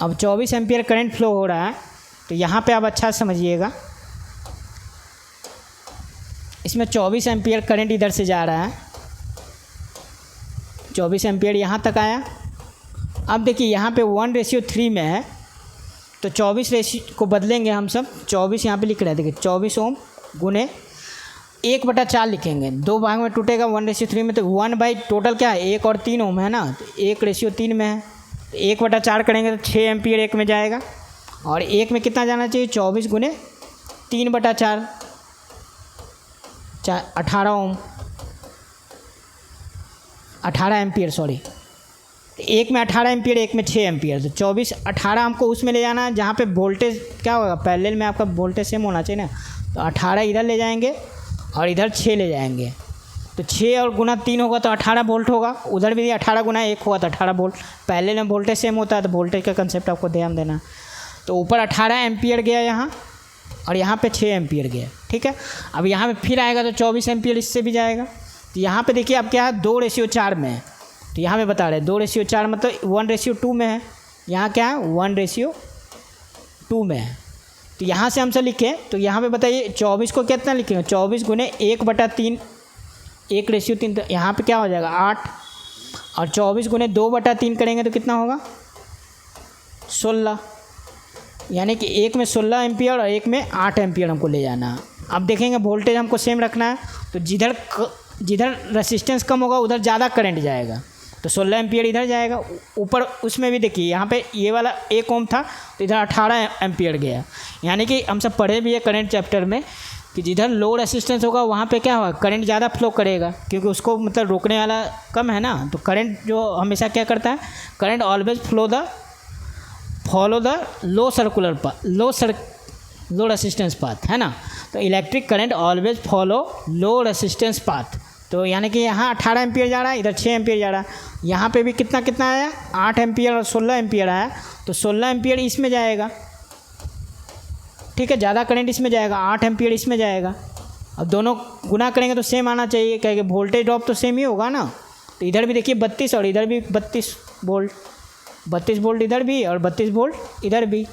अब 24 एम्पियर करंट फ्लो हो रहा है, तो यहाँ पे आप अच्छा समझिएगा, इसमें 24 एम्पियर करंट इधर से जा रहा है, 24 एम्पियर यहाँ तक आया। अब देखिए यहाँ पे 1:3 में है, तो 24 रेशियो को बदलेंगे हम सब, 24 यहाँ पे लिख रहे हैं, देखिए 24 ओम गुने 1/4 लिखेंगे, 2 भाग में टूटेगा 1:3 में, तो 1 टोटल क्या है 1 और 3 ओम है ना, तो 1:3 में है, तो 1/4 करेंगे तो 6 एम्पियर एक में जाएगा, और एक में कितना जाना चाहिए 24 × 3/4 18 ओम, 18 एम्पियर सॉरी, एक में 18 एम्पियर एक में 6 एम्पियर, तो 24 18 हमको उसमें ले जाना है जहाँ पे वोल्टेज क्या होगा पैरेलल में आपका वोल्टेज सेम होना चाहिए ना, तो 18 इधर ले जाएंगे और इधर 6 ले जाएंगे, तो 6 और गुना 3 होगा तो 18 वोल्ट होगा, उधर भी 18 गुना 1 होगा तो 18 वोल्ट, पैरेलल में वोल्टेज सेम होता है तो वोल्टेज का कंसेप्ट आपको ध्यान देना है। तो ऊपर 18 एम्पियर गया यहाँ और यहाँ पे 6 एम्पियर गया, ठीक है। अब यहाँ पे फिर आएगा तो 24 एम्पियर इससे भी जाएगा, तो यहाँ पे देखिए अब क्या है 2:4 में है, तो यहाँ पे बता रहे हैं 2:4 मतलब 1:2 में है, यहाँ क्या है 1:2 में है, तो यहाँ से हम सब लिखें तो यहाँ पे बताइए 24 को कितना लिखेंगे 24 × 1/3 1:3, तो यहाँ पे क्या हो जाएगा 8, और 24 × 2/3 करेंगे तो कितना होगा 16, यानी कि एक में 16 एम्पियर और एक में 8 एम्पियर हमको ले जाना है। अब देखेंगे वोल्टेज हमको सेम रखना है, तो जिधर रेसिस्टेंस कम होगा उधर ज़्यादा करंट जाएगा, तो 16 एम्पियर इधर जाएगा। ऊपर उसमें भी देखिए यहाँ पे ये वाला 1 ओम था तो इधर 18 एम्पियर गया, यानी कि हम सब पढ़े भी है करंट चैप्टर में कि जिधर लो रेसिस्टेंस होगा वहाँ पे क्या होगा करंट ज़्यादा फ्लो करेगा, क्योंकि उसको मतलब रोकने वाला कम है ना, तो करंट जो हमेशा क्या करता है current always follow the low resistance path है ना, तो इलेक्ट्रिक करंट ऑलवेज फॉलो लो रेसिस्टेंस पाथ, तो यानी कि यहाँ 18 एम्पियर जा रहा है इधर 6 एम्पियर जा रहा है, यहाँ पे भी कितना आया 8 एम्पियर और 16 एम्पियर आया, तो 16 एम्पियर इसमें जाएगा, ठीक है, ज़्यादा करंट इसमें जाएगा, 8 एम्पियर इसमें जाएगा। अब दोनों गुना करेंगे तो सेम आना चाहिए, क्योंकि वोल्टेज ड्रॉप तो सेम ही होगा ना, तो इधर भी देखिए 32 और इधर भी 32 वोल्ट, 32 वोल्ट इधर भी और 32 वोल्ट इधर भी।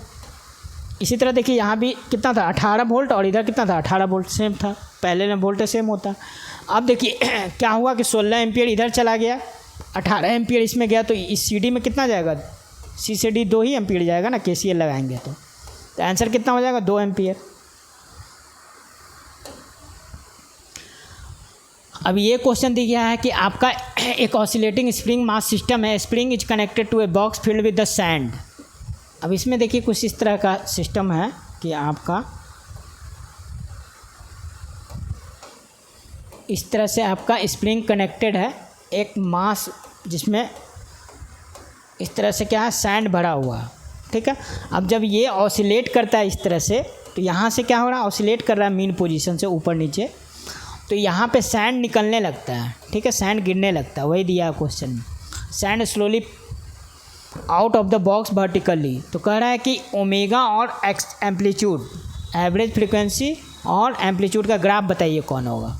इसी तरह देखिए यहाँ भी कितना था 18 वोल्ट और इधर कितना था 18 वोल्ट, सेम था, पहले में वोल्टेज सेम होता। अब देखिए क्या हुआ कि 16 एम्पियर इधर चला गया, 18 एम्पियर इसमें गया, तो इस सी डी में कितना जाएगा, सी से डी 2 ही एम्पियर जाएगा ना, KCL लगाएंगे तो आंसर कितना हो जाएगा 2 एम्पियर। अब ये क्वेश्चन दिया गया है कि आपका एक ऑसिलेटिंग स्प्रिंग मास सिस्टम है, spring is connected to a box filled with the sand. अब इसमें देखिए कुछ इस तरह का सिस्टम है कि आपका इस तरह से आपका स्प्रिंग कनेक्टेड है एक मास जिसमें इस तरह से क्या है सैंड भरा हुआ है, ठीक है। अब जब ये ऑसिलेट करता है इस तरह से, तो यहाँ से क्या हो रहा है ऑसिलेट कर रहा है मीन पोजीशन से ऊपर नीचे, तो यहाँ पे सैंड निकलने लगता है, ठीक है, सैंड गिरने लगता है, वही दिया है क्वेश्चन में, sand slowly out of the box vertically. तो कह रहा है कि ओमेगा और एक्स एम्पलीट्यूड एवरेज फ्रीक्वेंसी और एम्पलीट्यूड का ग्राफ बताइए कौन होगा।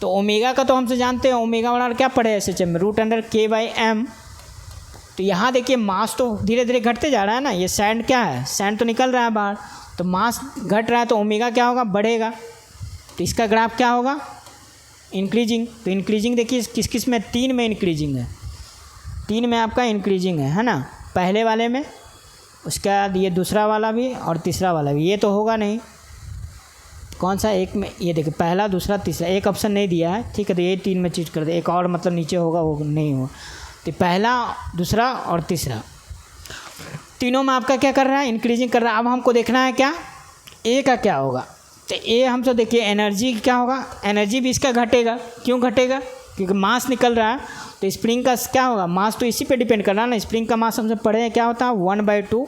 तो ओमेगा का तो हमसे जानते हैं, ओमेगा वाला क्या पढ़े है SHM में √k/m। तो यहाँ देखिए मास तो धीरे धीरे घटते जा रहा है ना, ये सैंड क्या है सैंड तो निकल रहा है बाहर, तो मास घट रहा है तो ओमेगा क्या होगा बढ़ेगा, तो इसका ग्राफ क्या होगा इंक्रीजिंग। तो इंक्रीजिंग देखिए किस किस में 3 में इंक्रीजिंग है, 3 में आपका इंक्रीजिंग है ना, पहले वाले में, उसके बाद ये दूसरा वाला भी और तीसरा वाला भी, ये तो होगा नहीं, कौन सा एक में, ये देखिए पहला दूसरा तीसरा, एक ऑप्शन नहीं दिया है, ठीक है, तो ये 3 में चीज कर दे, एक और मतलब नीचे होगा वो नहीं होगा, तो पहला दूसरा और तीसरा तीनों में आपका क्या कर रहा है इंक्रीजिंग कर रहा है। अब हमको देखना है क्या ए का क्या होगा, तो ए हम तो देखिए एनर्जी क्या होगा, एनर्जी भी इसका घटेगा, क्यों घटेगा क्योंकि मास निकल रहा है, तो स्प्रिंग का क्या होगा मास तो इसी पे डिपेंड कर रहा है ना, स्प्रिंग का मास हमसे पढ़े हैं क्या होता है 1/2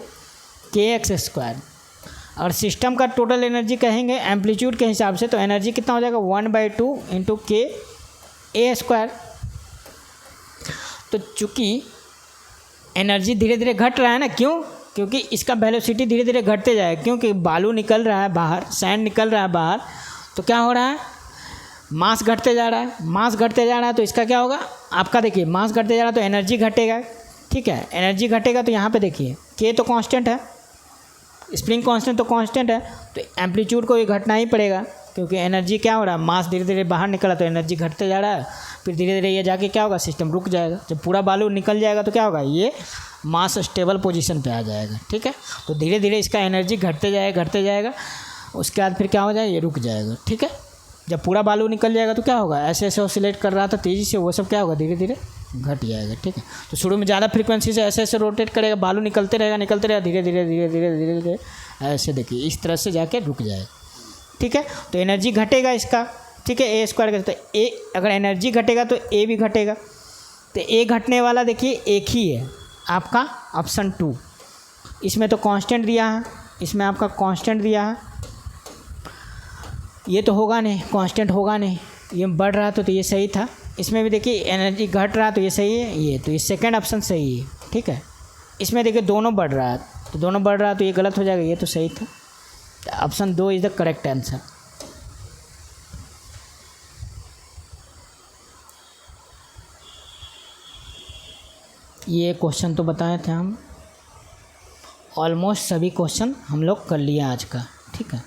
kx², और सिस्टम का टोटल एनर्जी कहेंगे एम्पलीट्यूड के हिसाब से, तो एनर्जी कितना हो जाएगा 1/2 × k² तो चूँकि एनर्जी धीरे धीरे घट रहा है ना, क्यों क्योंकि इसका वेलोसिटी धीरे धीरे घटते जाएगा, क्योंकि बालू निकल रहा है बाहर, सैंड निकल रहा है बाहर, तो क्या हो रहा है मास घटते जा रहा है, मास घटते जा रहा है, तो इसका क्या होगा आपका देखिए मास घटते जा रहा है तो एनर्जी घटेगा, ठीक है, एनर्जी घटेगा तो यहाँ पे देखिए k तो कांस्टेंट है, स्प्रिंग कांस्टेंट तो कांस्टेंट है, तो एम्पलीट्यूड को ये घटना ही पड़ेगा, क्योंकि एनर्जी क्या हो रहा है मास धीरे धीरे बाहर निकला तो एनर्जी घटते जा रहा है, फिर धीरे धीरे ये जाके क्या होगा सिस्टम रुक जाएगा, जब पूरा बालू निकल जाएगा तो क्या होगा ये मास स्टेबल पोजीशन पे आ जाएगा, ठीक है। तो धीरे धीरे इसका एनर्जी घटते जाएगा, उसके बाद फिर क्या हो जाएगा ये रुक जाएगा, ठीक है। जब पूरा बालू निकल जाएगा तो क्या होगा, ऐसे ऐसे ऑसिलेट कर रहा था तेज़ी से, वो सब क्या होगा, धीरे धीरे घट जाएगा। ठीक है, तो शुरू में ज़्यादा फ्रीक्वेंसी से ऐसे ऐसे रोटेट करेगा, बालू निकलते रहेगा धीरे धीरे धीरे धीरे धीरे धीरे ऐसे, देखिए इस तरह से जाके रुक जाएगा। ठीक है, तो एनर्जी घटेगा इसका। ठीक है, ए स्क्वायर का, तो ए अगर एनर्जी घटेगा तो ए भी घटेगा। तो ए घटने वाला देखिए एक ही है आपका ऑप्शन 2। इसमें तो कांस्टेंट दिया है, इसमें आपका कांस्टेंट दिया है, ये तो होगा नहीं, कांस्टेंट होगा नहीं, ये बढ़ रहा तो ये सही था। इसमें भी देखिए एनर्जी घट रहा तो ये सही है, ये तो ये सेकंड ऑप्शन सही है। ठीक है, इसमें देखिए दोनों बढ़ रहा है, तो दोनों बढ़ रहा है तो ये गलत हो जाएगा, ये तो सही था। Option 2 is the correct answer. ये क्वेश्चन तो बताए थे हम, ऑलमोस्ट सभी क्वेश्चन हम लोग कर लिए आज का। ठीक है,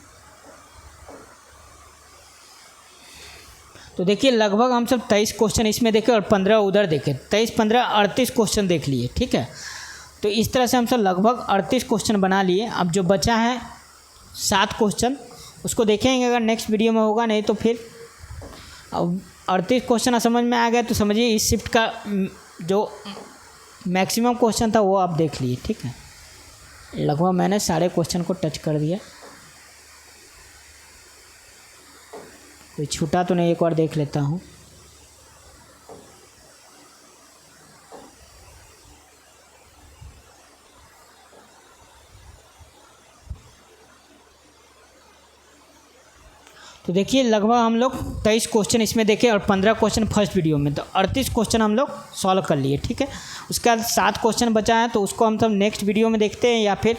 तो देखिए लगभग हम सब 23 क्वेश्चन इसमें देखे और 15 उधर देखे, 23 15 38 क्वेश्चन देख लिए। ठीक है, तो इस तरह से हम सब लगभग 38 क्वेश्चन बना लिए। अब जो बचा है 7 क्वेश्चन उसको देखेंगे अगर नेक्स्ट वीडियो में होगा, नहीं तो फिर अब 38 क्वेश्चन समझ में आ गया तो समझिए इस शिफ्ट का जो मैक्सिमम क्वेश्चन था वो आप देख लिए। ठीक है, लगभग मैंने सारे क्वेश्चन को टच कर दिया, कोई छूटा तो नहीं, एक बार देख लेता हूँ। तो देखिए लगभग हम लोग 23 क्वेश्चन इसमें देखे और 15 क्वेश्चन फर्स्ट वीडियो में, तो 38 क्वेश्चन हम लोग सॉल्व कर लिए। ठीक है, उसके बाद 7 क्वेश्चन बचा है तो उसको हम सब नेक्स्ट वीडियो में देखते हैं, या फिर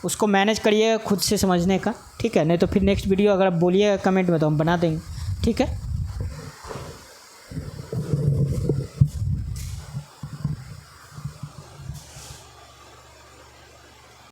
उसको मैनेज करिए खुद से समझने का। ठीक है, नहीं तो फिर नेक्स्ट वीडियो अगर आप बोलिएगा कमेंट में तो हम बना देंगे। ठीक है।